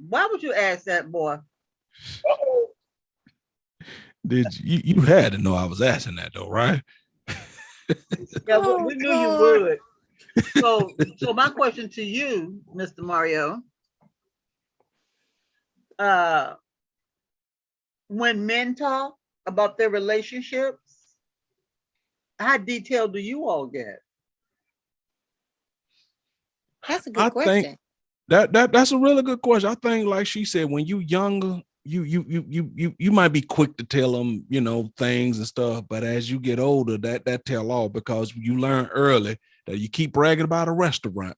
why would you ask that, boy? Did you had to know I was asking that though, right? Yeah, Oh, we knew you God. would. So my question to you, Mr. Mario, uh, when men talk about their relationships, how detailed do you all get? That's a good I think question. that's a really good question. I think, like she said, when you younger, you might be quick to tell them, you know, things and stuff. But as you get older, that tell off because you learn early that you keep bragging about a restaurant.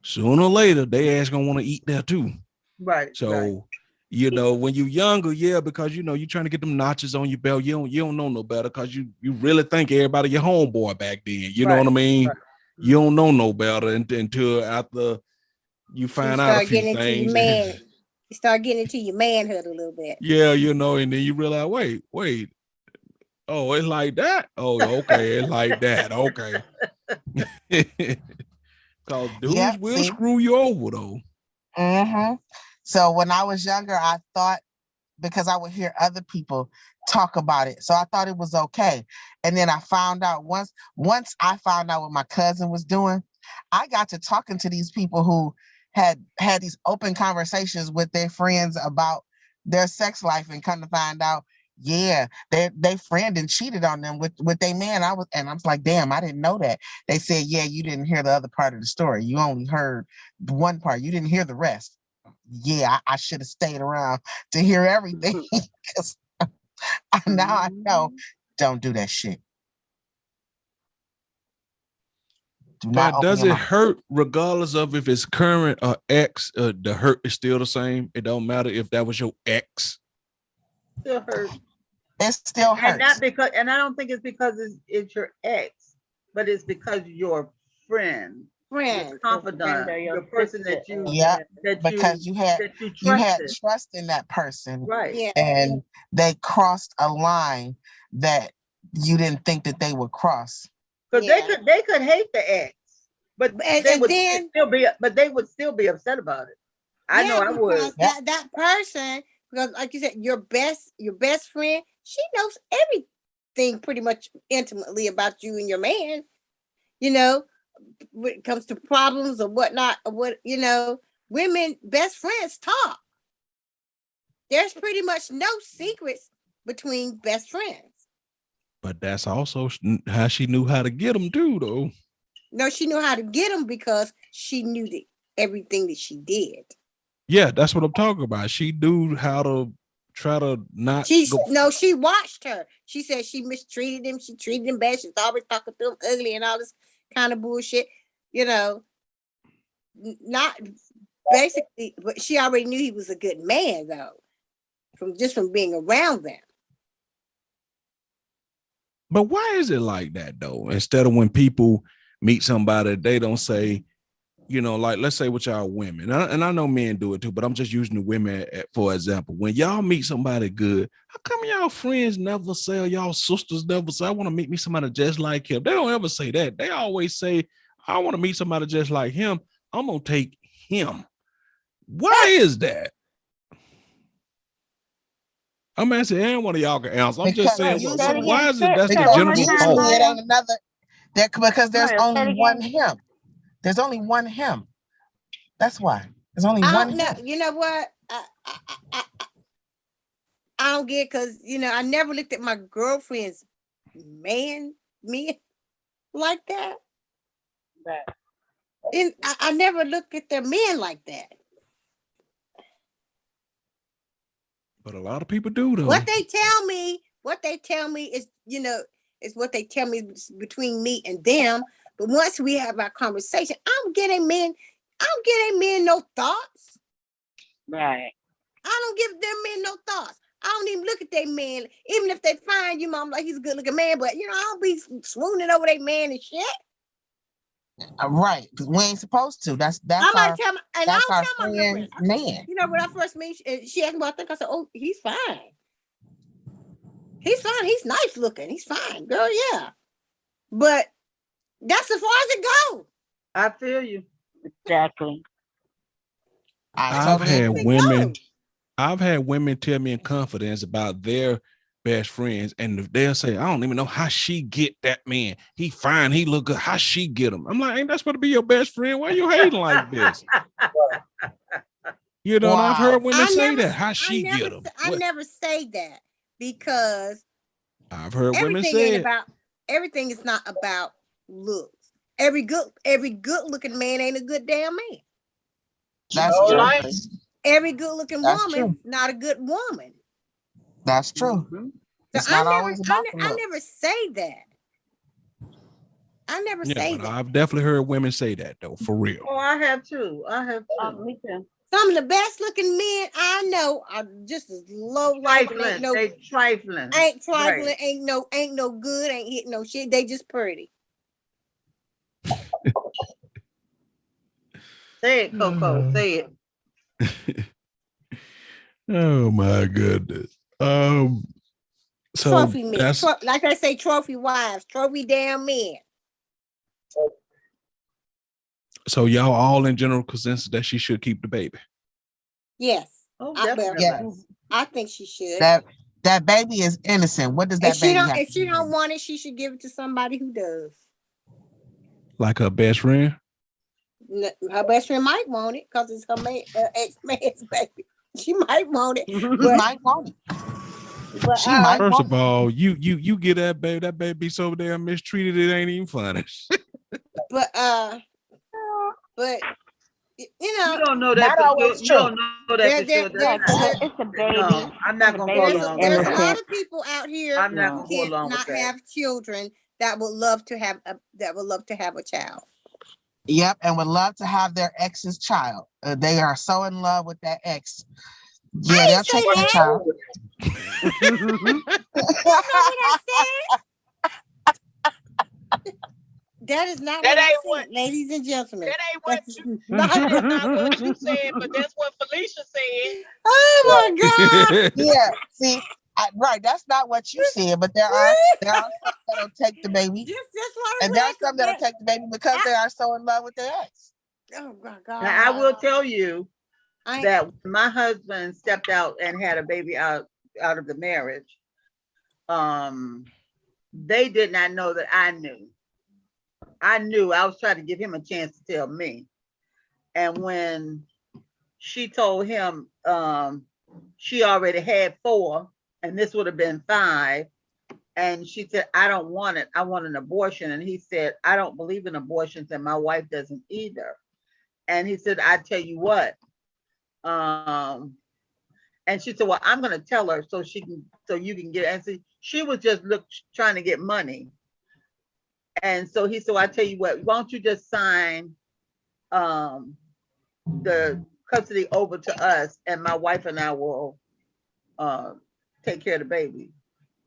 Sooner or later, they ass gonna want to eat there too. Right, right. So, you know, when you younger, yeah, because you know you're trying to get them notches on your belt. You don't know no better because you really think everybody your homeboy back then. You know Right, what I mean? right. You don't know no better until after you So you find out a start few getting into your things. man. You start getting into your manhood a little bit. Yeah, you know, and then you realize, wait, oh, it's like that. Oh, okay, it's like that. Okay. Because dudes Yep. will See. screw you over though. Mm-hmm. So when I was younger, I thought, because I would hear other people talk about it, so I thought it was okay. And then I found out, once I found out what my cousin was doing, I got to talking to these people who had these open conversations with their friends about their sex life, and come to find out, yeah, they friend and cheated on them with their man. I was like, damn, I didn't know that. They said, yeah, you didn't hear the other part of the story. You only heard one part. You didn't hear the rest. Yeah, I should have stayed around to hear everything. 'Cause Now I know. Don't do that shit. Do not But open does your it mouth. hurt regardless of if it's current or ex? The hurt is still the same. It don't matter if that was your ex. Still hurt. It still And hurts. not because, and I don't think it's because it's your ex, but it's because your friend, your Friend. confidant, or your your person sister that you or Yeah, that because you you had that you you had trusted. trust in that person, Right. Yeah. and they crossed a line that you didn't think that they would cross. Because Yeah. they could hate the ex, but And, they and would then, still be upset about it. I know yeah, I would. because Yep. that person, because like you said, your best friend, she knows everything pretty much intimately about you and your man. You know, when it comes to problems or whatnot, or what women best friends talk. There's pretty much no secrets between best friends. But that's also how she knew how to get them too, though. No, she knew how to get them because she knew everything that she did. Yeah, that's what I'm talking about. She knew how to try to not go. She watched her. She said she mistreated him. She treated him bad. She's always talking to him ugly and all this kind of bullshit. Not basically, but she already knew he was a good man though, from being around them. But why is it like that though? Instead of when people meet somebody, they don't say, like let's say with y'all women, and I know men do it too, but I'm just using the women for example. When y'all meet somebody good, how come y'all friends never say, or y'all sisters never say, I want to meet me somebody just like him? They don't ever say that. They always say, I want to meet somebody just like him. I'm gonna take him. Why is that? I'm asking, and one of y'all can answer. I'm just Because saying, Say it usually, why again. is it that's the because One more general time, talk? usually it Mario. ain't another. Because there's Mario, say it only again. one him. There's only one him. That's why. There's only I one don't know. him. You know what? I don't get because I never looked at my girlfriend's men like that. Right. And I never looked at their men like that. But a lot of people do though. What they tell me is, is what they tell me between me and them. But once we have our conversation, I don't give men no thoughts. Right. I don't give them men no thoughts. I don't even look at their man, even if they find I'm like he's a good looking man, but I don't be swooning over their man and shit. Right. Because we ain't supposed to. That's I might our tell my, and I that's don't our tell my girlfriend. friend's man. When I first met, she asked me what I think. I said, "Oh, he's fine. He's fine. He's nice looking. He's fine, girl. Yeah." But that's as far as it goes. I feel you. Exactly. I I've totally had agree. women tell me in confidence about their best friends, and they'll say, I don't even know how she get that man. He fine, he look good. How she get him? I'm like, ain't that supposed to be your best friend? Why you hating like this? And I've heard Wow. women say that. How she get him? I never say that because I've heard women say it. everything is not about looks. Every good looking man ain't a good damn man. That's No true. lies. Every good looking That's woman true. not a good woman. That's true. Mhm. So It's not always about the I look. never say that. I never Yeah, say but that. I've definitely heard women say that though, for real. Oh, I have too. Me too. Some of the best looking men I know are just as low life and Trifling. They trifling. ain't trifling, Right. ain't no good, ain't hitting no shit. They just pretty. Say it, Coco. Say it. Oh my goodness. So Trophy men. that's Like I say, trophy wives, trophy damn men. so y'all all in general consensus that she should keep the baby. Yes. Oh, Well, definitely. Yes. I think she should. That baby is innocent. What does that baby have If to she do? don't want it, she should give it to somebody who does. Like her best friend. Her best friend might want it because it's her ex-man's baby. She might want it. She might want it. But She might First want of all, you get that baby so damn mistreated, it ain't even funny. but You You know, don't know that Not for sure. always You true. don't know that there, for there, sure. That's there, Yeah, because not. there, it's a baby. No, I'm It's not a gonna go baby there's and a, it's along with there's a that. lot innocent. of people out here I'm not who gonna Yeah. go along with cannot that. have children that would love to have that would love to have a child. Yep, and would love to have their ex's child. They are so in love with that ex. Yeah, I they'll didn't take say the that. child. That's not what I said. That is not That what I ain't what said, ladies and gentlemen. that ain't what That's you not. that's not what you said, but that's what Felicia said. Oh my God! Yeah, see, right, that's not what you said, but there are some that'll take the baby, Just for and the there are some that'll record, take the baby because I, they are so in love with their ex. oh my Now I will God! tell you I that when my husband stepped out and had a baby out of the marriage, um, they did not know that I knew. I knew. I was trying to give him a chance to tell me. And when she told him she already had 4, and this would have been 5, and she said, I don't want it. I want an abortion. And he said, I don't believe in abortions, and my wife doesn't either. And he said, I tell you what. Um, and she said, well, I'm going to tell her so you can get it. And see, she was just trying to get money. And so he said, well, I tell you what, why don't you just sign the custody over to us, and my wife and I will take care of the baby.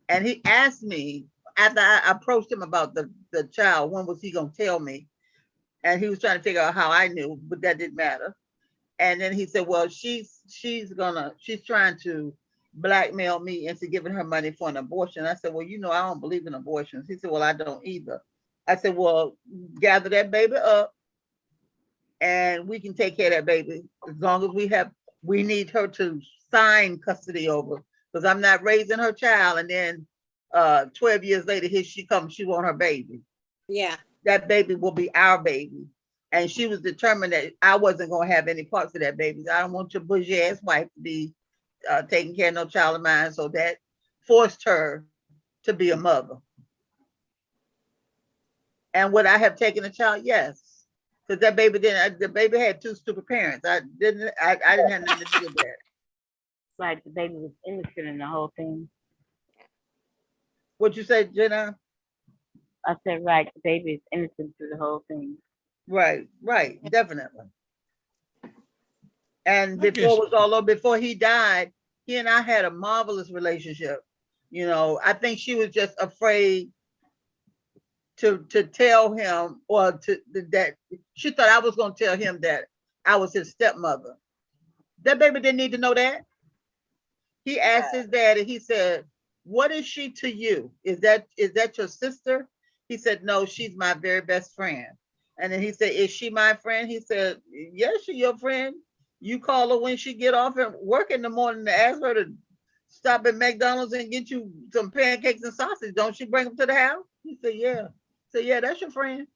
And he asked me after I approached him about the child, when was he gonna tell me? And he was trying to figure out how I knew, but that didn't matter. And then he said, well, she's trying to blackmail me into giving her money for an abortion. I said, well, I don't believe in abortions. He said, well, I don't either. I said, well, gather that baby up and we can take care of that baby as long as we need her to sign custody over, because I'm not raising her child and then 12 years later here she comes, she want her baby. yeah. That baby will be our baby. And she was determined that I wasn't going to have any parts of that baby. I don't want your bougie ass wife to be taking care of no child of mine. So that forced her to be a mother. And would I have taken a child? Yes. Because that baby didn't. The baby had 2 stupid parents. I didn't have nothing to do with that. Like the baby was innocent in the whole thing. What you say, Jenna? I said, right, the baby is innocent through the whole thing. Right, definitely. And I guess before he died, he and I had a marvelous relationship. I think she was just afraid to tell him, or that she thought I was going to tell him that I was his stepmother. That baby didn't need to know that. He asked his daddy, he said, what is she to you? Is that your sister? He said, no, she's my very best friend. And then he said, is she my friend? He said, yes, she's your friend. You call her when she get off and work in the morning to ask her to stop at McDonald's and get you some pancakes and sausage. Don't she bring them to the house? He said, yeah. So yeah, that's your friend.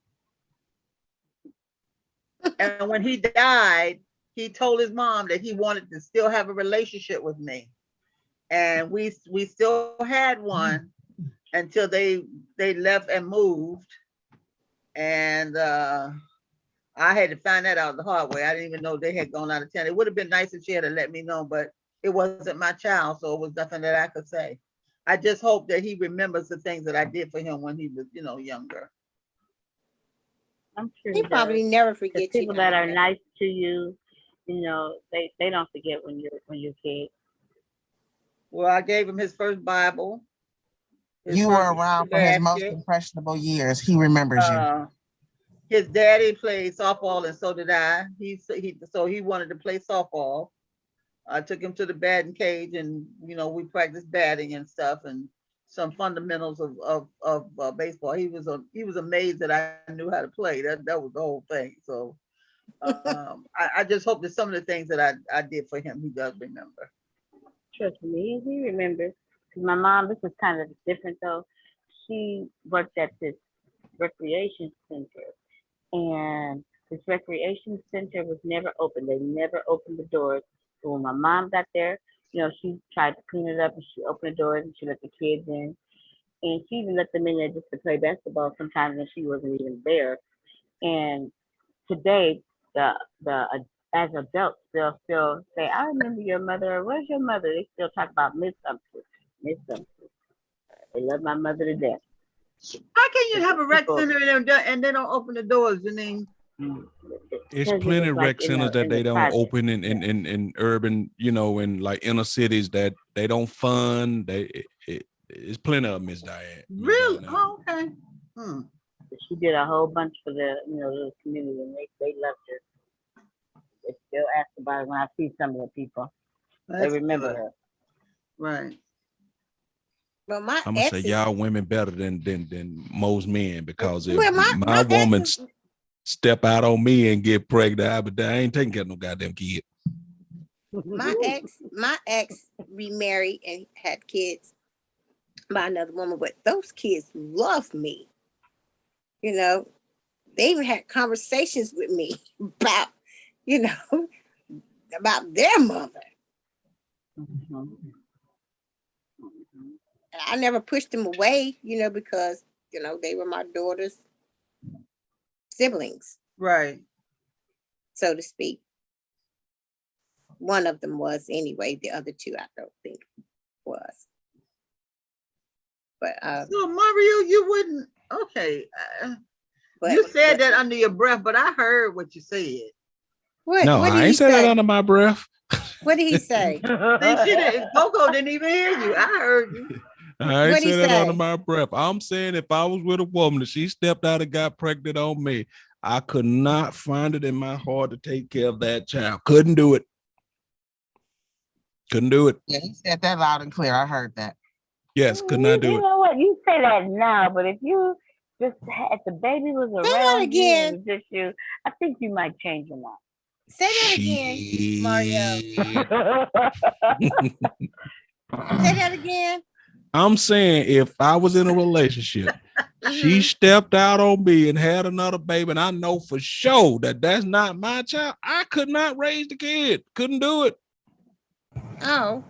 And when he died, he told his mom that he wanted to still have a relationship with me. And we still had one until they left and moved. And I had to find that out the hard way. I didn't even know they had gone out of town. It would have been nice if she had let me know, but it wasn't my child, so it was nothing that I could say. I just hope that he remembers the things that I did for him when he was, younger. I'm sure He he does. probably never Because forget you people that now. are nice to you, they don't forget when you're a kid. Well, I gave him his first Bible, his You first were around for his most basket. impressionable years. He remembers you. His daddy played softball, and so did I. So he wanted to play softball. I took him to the batting cage, and we practiced batting and stuff, and some fundamentals of baseball. He was amazed that I knew how to play. That was the whole thing. So I just hope that some of the things that I did for him, he does remember. Trust me, he remembers. 'Cause my mom, this is kind of different though. She worked at this recreation center, and this recreation center was never open. They never opened the doors. So when my mom got there, she tried to clean it up and she opened the doors and she let the kids in. And she even let them in there just to play basketball sometimes when she wasn't even there. And today, as adults they'll still say, I remember your mother, where's your mother? They still talk about Miss Something, Miss Something. They love my mother to death. How can you have a rec People, center and they don't open the doors, Janine? It's because it plenty was of like rec centers that in they the don't project. open in urban, you know, in like inner cities that they don't fund. It's plenty of them, Miss Diane. Really? Oh, okay. She did a whole bunch for the little community, and they loved her. They still ask about it when I see some of the people. They That's remember good. her. Right. But my I'm gonna say ex is y'all women better than most men, because if well, my my woman ex is, step out on me and get pregnant, I ain't taking care of no goddamn kid. my ex remarried and had kids by another woman, but those kids love me. You know, they even had conversations with me about, you know, about their mother. Mhm. And I never pushed them away, you know, because, you know, they were my daughter's siblings, Right. so to speak. One of them was anyway. The other two, I don't think was. But So Mario, you wouldn't. Okay. but You said that under your breath, but I heard what you said. No, what did I he ain't said that say? under my breath. What did he say? See, she didn't. Coco didn't even hear you. I heard you. I ain't What'd he said that under say? my breath. I'm saying if I was with a woman and she stepped out and got pregnant on me, I could not find it in my heart to take care of that child. Couldn't do it. Couldn't do it. Yeah, he said that loud and clear. I heard that. Yes, could not do You it. know what? You say that now, but if you just if the baby was Say that around you and it again. was just you, I think you might change your mind. Say that again, Mario. Shit. Say that again. I'm saying if I was in a relationship, she Mhm. stepped out on me and had another baby, and I know for sure that that's not my child, I could not raise the kid. Couldn't do it. Oh,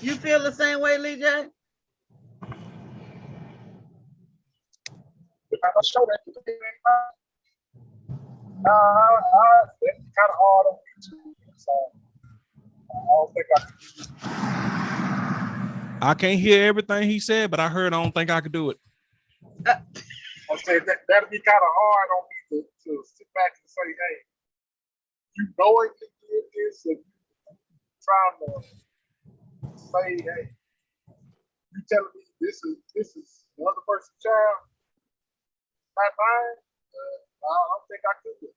You feel the same way, Lee J? If I don't show that, it's kind of hard on me too. So I don't think I can't hear everything he said, but I heard I don't think I could do it. I said that'd be kind of hard on me to sit back and say, hey, you knowingly did this and trying to say, hey, you telling me this is the other person's child, not mine. I don't think I could do it.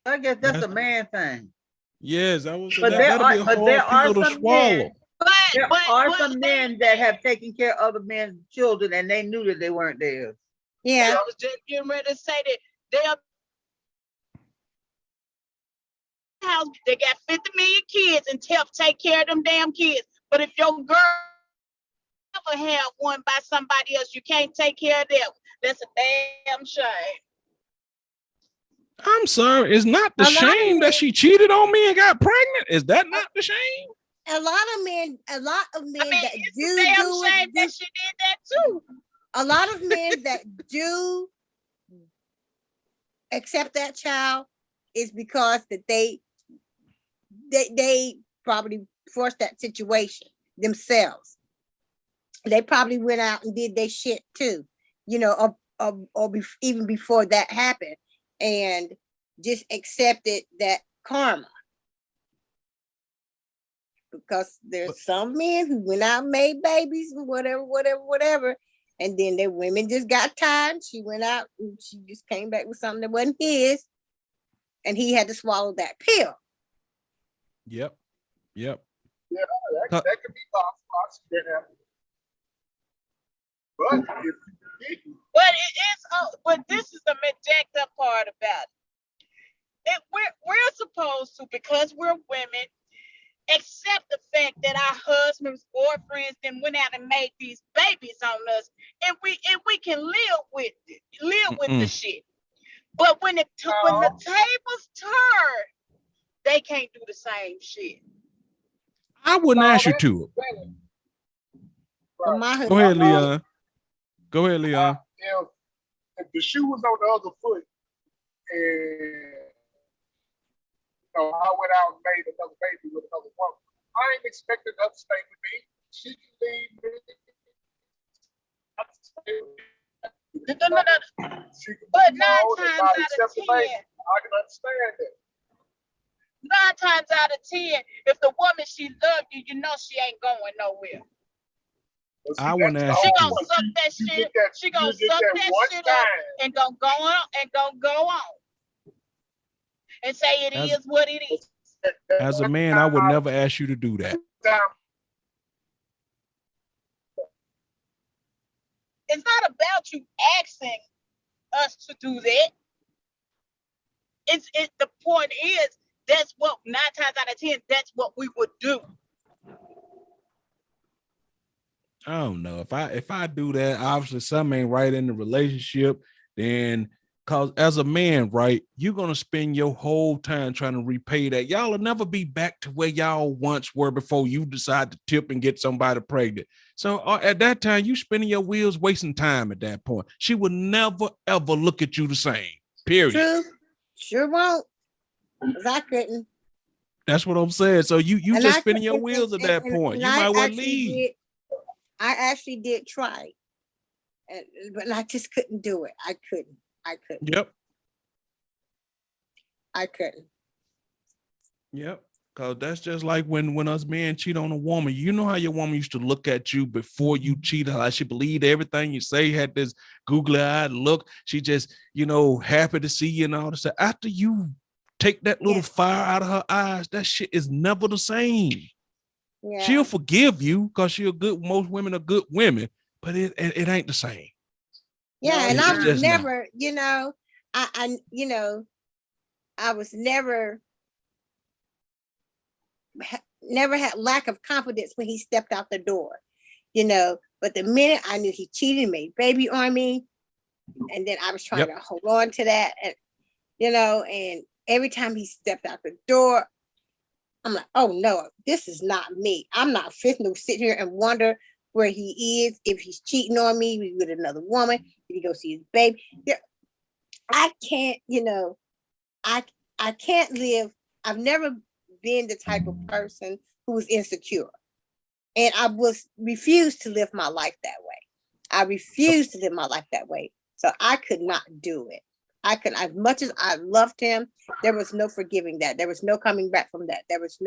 I guess that's a man thing. Yes, I was. But That'd be a there hard are pill to some swallow. men. There are some men that have taken care of other men's children and they knew that they weren't theirs. yeah. I was just getting ready to say that they're house, they got 50 million kids and take care of them damn kids. But if your girl ever had one by somebody else, you can't take care of them. That's a damn shame. I'm sorry. It's not the A lot of shame that men, she cheated on me and got pregnant. Is that not the shame? a lot of men I mean, that it's do a damn do shame it. that she did that too. A lot of men that do accept that child is because that they probably forced that situation themselves. They probably went out and did their shit too, you know, even before that happened, and just accepted that karma. Because there's some men who went out and made babies and whatever. And then their women just got tired. She went out and she just came back with something that wasn't his. And he had to swallow that pill. Yep. Yeah, that could be possible. I see that happen. But if you didn't, But it is. But this is the jacked up part about it. We're supposed to, because we're women, accept the fact that our husbands, boyfriends, then went out and made these babies on us, and we can live with it, live with the shit. But when the tables turn, they can't do the same shit. I wouldn't ask you to. right. Go ahead, Leon. Go ahead, Leon. If the shoe was on the other foot, and I went out and made another baby with another woman. I ain't expecting her to stay with me. She can leave me. I can stay with me. She can But move nine on and times not out of accept the baby. 10, I can understand that. 9 times out of 10, if the woman she loved you, you know she ain't going nowhere. But I see, wanna that's the ask She you whole gonna this. point. suck that You shit. get that. She You gonna get suck that that one shit up time. and gonna go on and say it As is what it is. That as a one man, I would time. never ask you to do that. It's not about you asking us to do that. The point is that's what 9 times out of 10, that's what we would do. I don't know if I do that. Obviously, something ain't right in the relationship. Then, cause as a man, right, you're gonna spend your whole time trying to repay that. Y'all will never be back to where y'all once were before you decide to tip and get somebody pregnant. So at that time, you spinning your wheels, wasting time. At that point, she would never ever look at you the same. Period. True. Sure won't. Because I couldn't. That's what I'm saying. So you And just I spinning could, your wheels at that point. and You might well leave. I actually did try. But I just couldn't do it. I couldn't. Yep. I couldn't. Yep. Cause that's just like when us men cheat on a woman. You know how your woman used to look at you before you cheated, how she believed everything you say, had this googly-eyed look. She just, happy to see you and all this. After you take that little fire out of her eyes, that shit is never the same. Yeah. She'll forgive you because most women are good women, but it ain't the same. Yeah, and It's I was just not. never, I was never had lack of confidence when he stepped out the door, but the minute I knew he cheated, made baby on me, and then I was trying to hold on to that, and and every time he stepped out the door, I'm like, oh no, this is not me. I'm not fit to sit here and wonder where he is, if he's cheating on me with another woman, if he go see his baby. I can't, I can't live. I've never been the type of person who was insecure. And I refused to live my life that way. I refused to live my life that way. So I could not do it. As much as I loved him, there was no forgiving that. There was no coming back from that. There was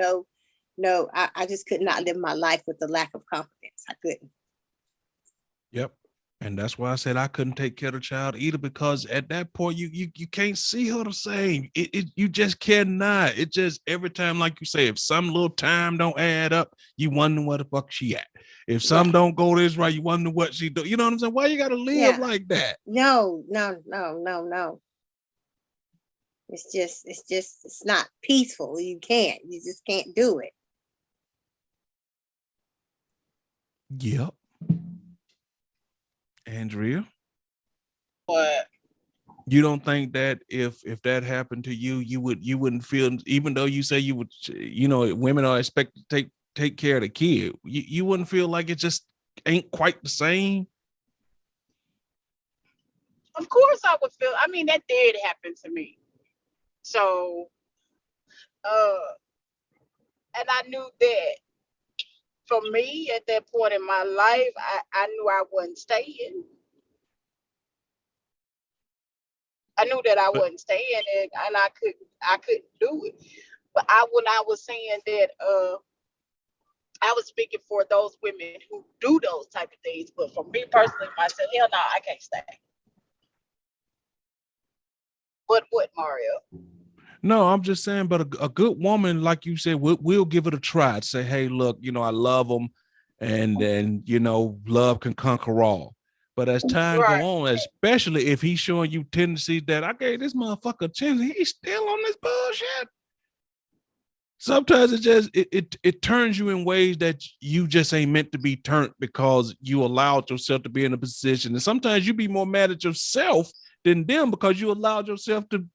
I just could not live my life with the lack of confidence. I couldn't. Yep. And that's why I said I couldn't take care of the child either, because at that point you can't see her the same. You just cannot. It just every time, like you say, if some little time don't add up, you wonder where the fuck she at. If some don't go this right, you wonder what she do. You know what I'm saying? Why you gotta live like that? No. It's not peaceful. You just can't do it. Yep. Andrea, What? you don't think that if that happened to you, you wouldn't feel, even though you say you would, women are expected to take care of the kid, you wouldn't feel like it just ain't quite the same? Of course I would feel. I mean, that did happen to me. So, and I knew that for me at that point in my life, I knew I wasn't staying. I knew that I wasn't staying, and I couldn't do it. But when I was saying that, I was speaking for those women who do those type of things. But for me personally, myself, hell no, I can't stay. What, Mario? No, I'm just saying, but a good woman, like you said, we'll give it a try. Say, hey, look, I love them, and then love can conquer all. But as time go on, especially if he's showing you tendencies that I gave this motherfucker a chance, he's still on this bullshit. Sometimes it turns you in ways that you just ain't meant to be turned, because you allowed yourself to be in a position. And sometimes you be more mad at yourself than them, because you allowed yourself to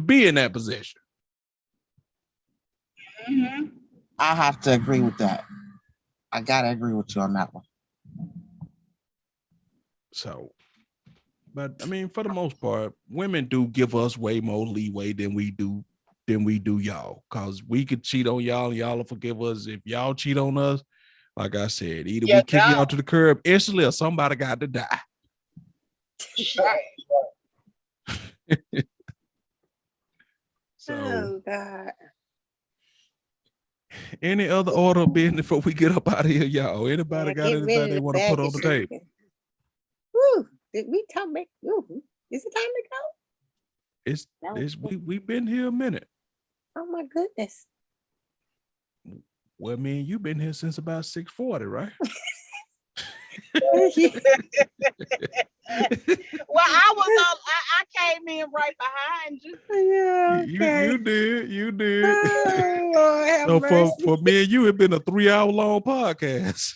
be in that position. Mm-hmm. I have to agree with that. I gotta agree with you on that one. So But I mean, for the most part, women do give us way more leeway than we do y'all. Cause we could cheat on y'all and y'all will forgive us. If y'all cheat on us, like I said, either we You kick y'all know. to the curb instantly or somebody got to die. So Oh God. any other order of business before we get up out of here, y'all? Anybody Yeah, got get anything rid of they the want to put on baggage the so we table? can. Woo! Did we talk about? Ooh, is it time to go? It's No, it's we've been here a minute. Oh my goodness. Well, me and you been here since about 6:40, right? Well, I was on. I came in right behind you. Yeah, okay. You did. Oh, Lord have So mercy. for me and you, it's been a 3-hour long podcast.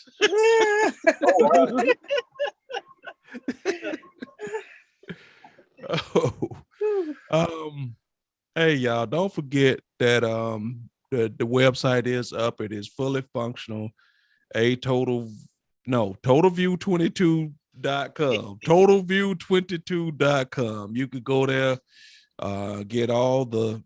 Hey y'all, don't forget that the website is up. It is fully functional. totalview22.com. totalview22.com. You could go there, get all the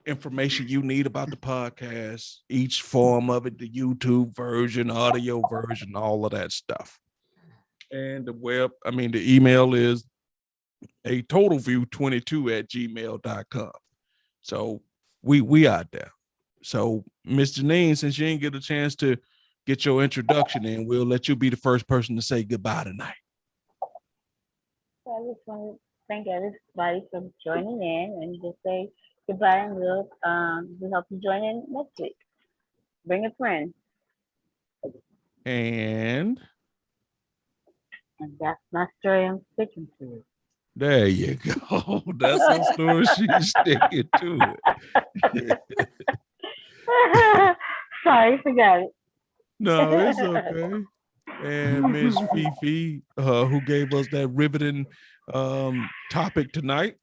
information you need about the podcast, each form of it, the YouTube version, audio version, all of that stuff. And the email is a totalview22@gmail.com. So we out there. So Miss Janine, since you didn't get a chance to get your introduction in, we'll let you be the first person to say goodbye tonight. So I just want to thank everybody for joining in and just say goodbye, and we'll help you join in next week. Bring a friend. And And that's my story I'm sticking to. there you go. That's her story. She's sticking to it. Sorry, forgot it. No, it's okay. And Miss Fifi, who gave us that riveting topic tonight,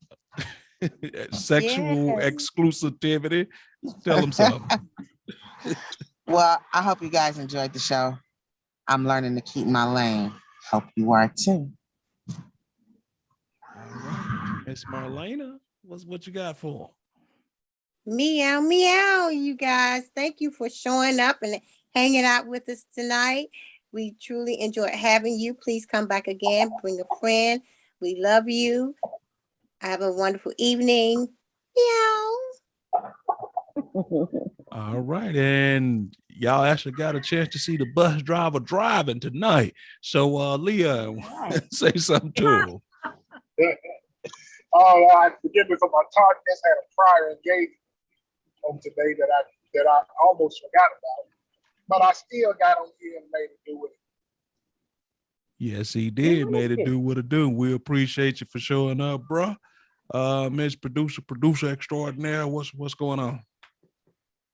sexual Yes. exclusivity. Tell them something. Well, I hope you guys enjoyed the show. I'm learning to keep my lane. Hope you are too. All right, Miss Marlena, what you got for 'em? Meow, meow, you guys. Thank you for showing up and hanging out with us tonight. We truly enjoyed having you. Please come back again. Bring a friend. We love you. Have a wonderful evening. Meow. All right, and y'all actually got a chance to see the bus driver driving tonight. So, Leah, Right. say something to him. Oh, forgive me for my tardiness. Had a prior engagement on today that I almost forgot about, but I still got on here and made it do it. Yes, he did. Made it do what it do. We appreciate you for showing up, bro. Miss producer extraordinaire, what's going on?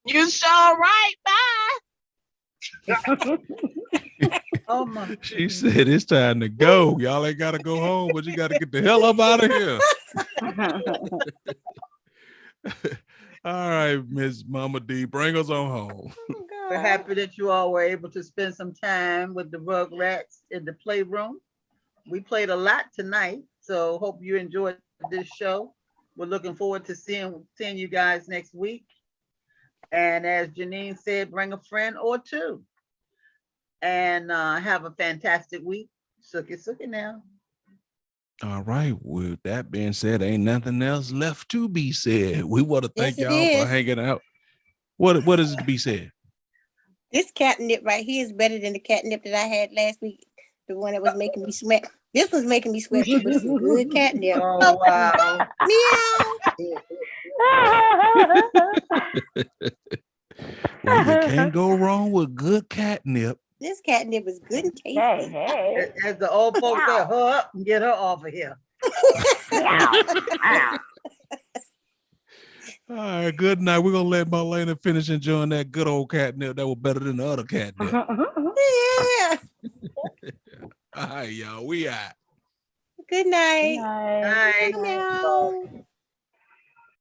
You sure right. Bye. Oh my. She said it's time to go. Y'all ain't gotta go home, but you gotta get the hell up out of here. All right, Miss Mama D, bring us on home. Oh, We're God. happy that you all were able to spend some time with the Rugrats in the playroom. We played a lot tonight, so hope you enjoyed this show. We're looking forward to seeing you guys next week. And as Janine said, bring a friend or two. And have a fantastic week. Suck it now. All right. With that being said, ain't nothing else left to be said. We want to thank Yes, it y'all for is. hanging out. What is it to be said? This catnip right here is better than the catnip that I had last week. The one that was making me sweat. This was making me sweat too, but it's some good catnip. Oh wow. Meow. Well, you can't go wrong with good catnip. This catnip is good and tasty. Hey. As the old folks say, her up and get her off of here. All right, good night. We're gonna let Marlena finish enjoying that good old catnip that was better than the other catnip. Yeah. All right, y'all. We out. Good night. Night. Night. Meow.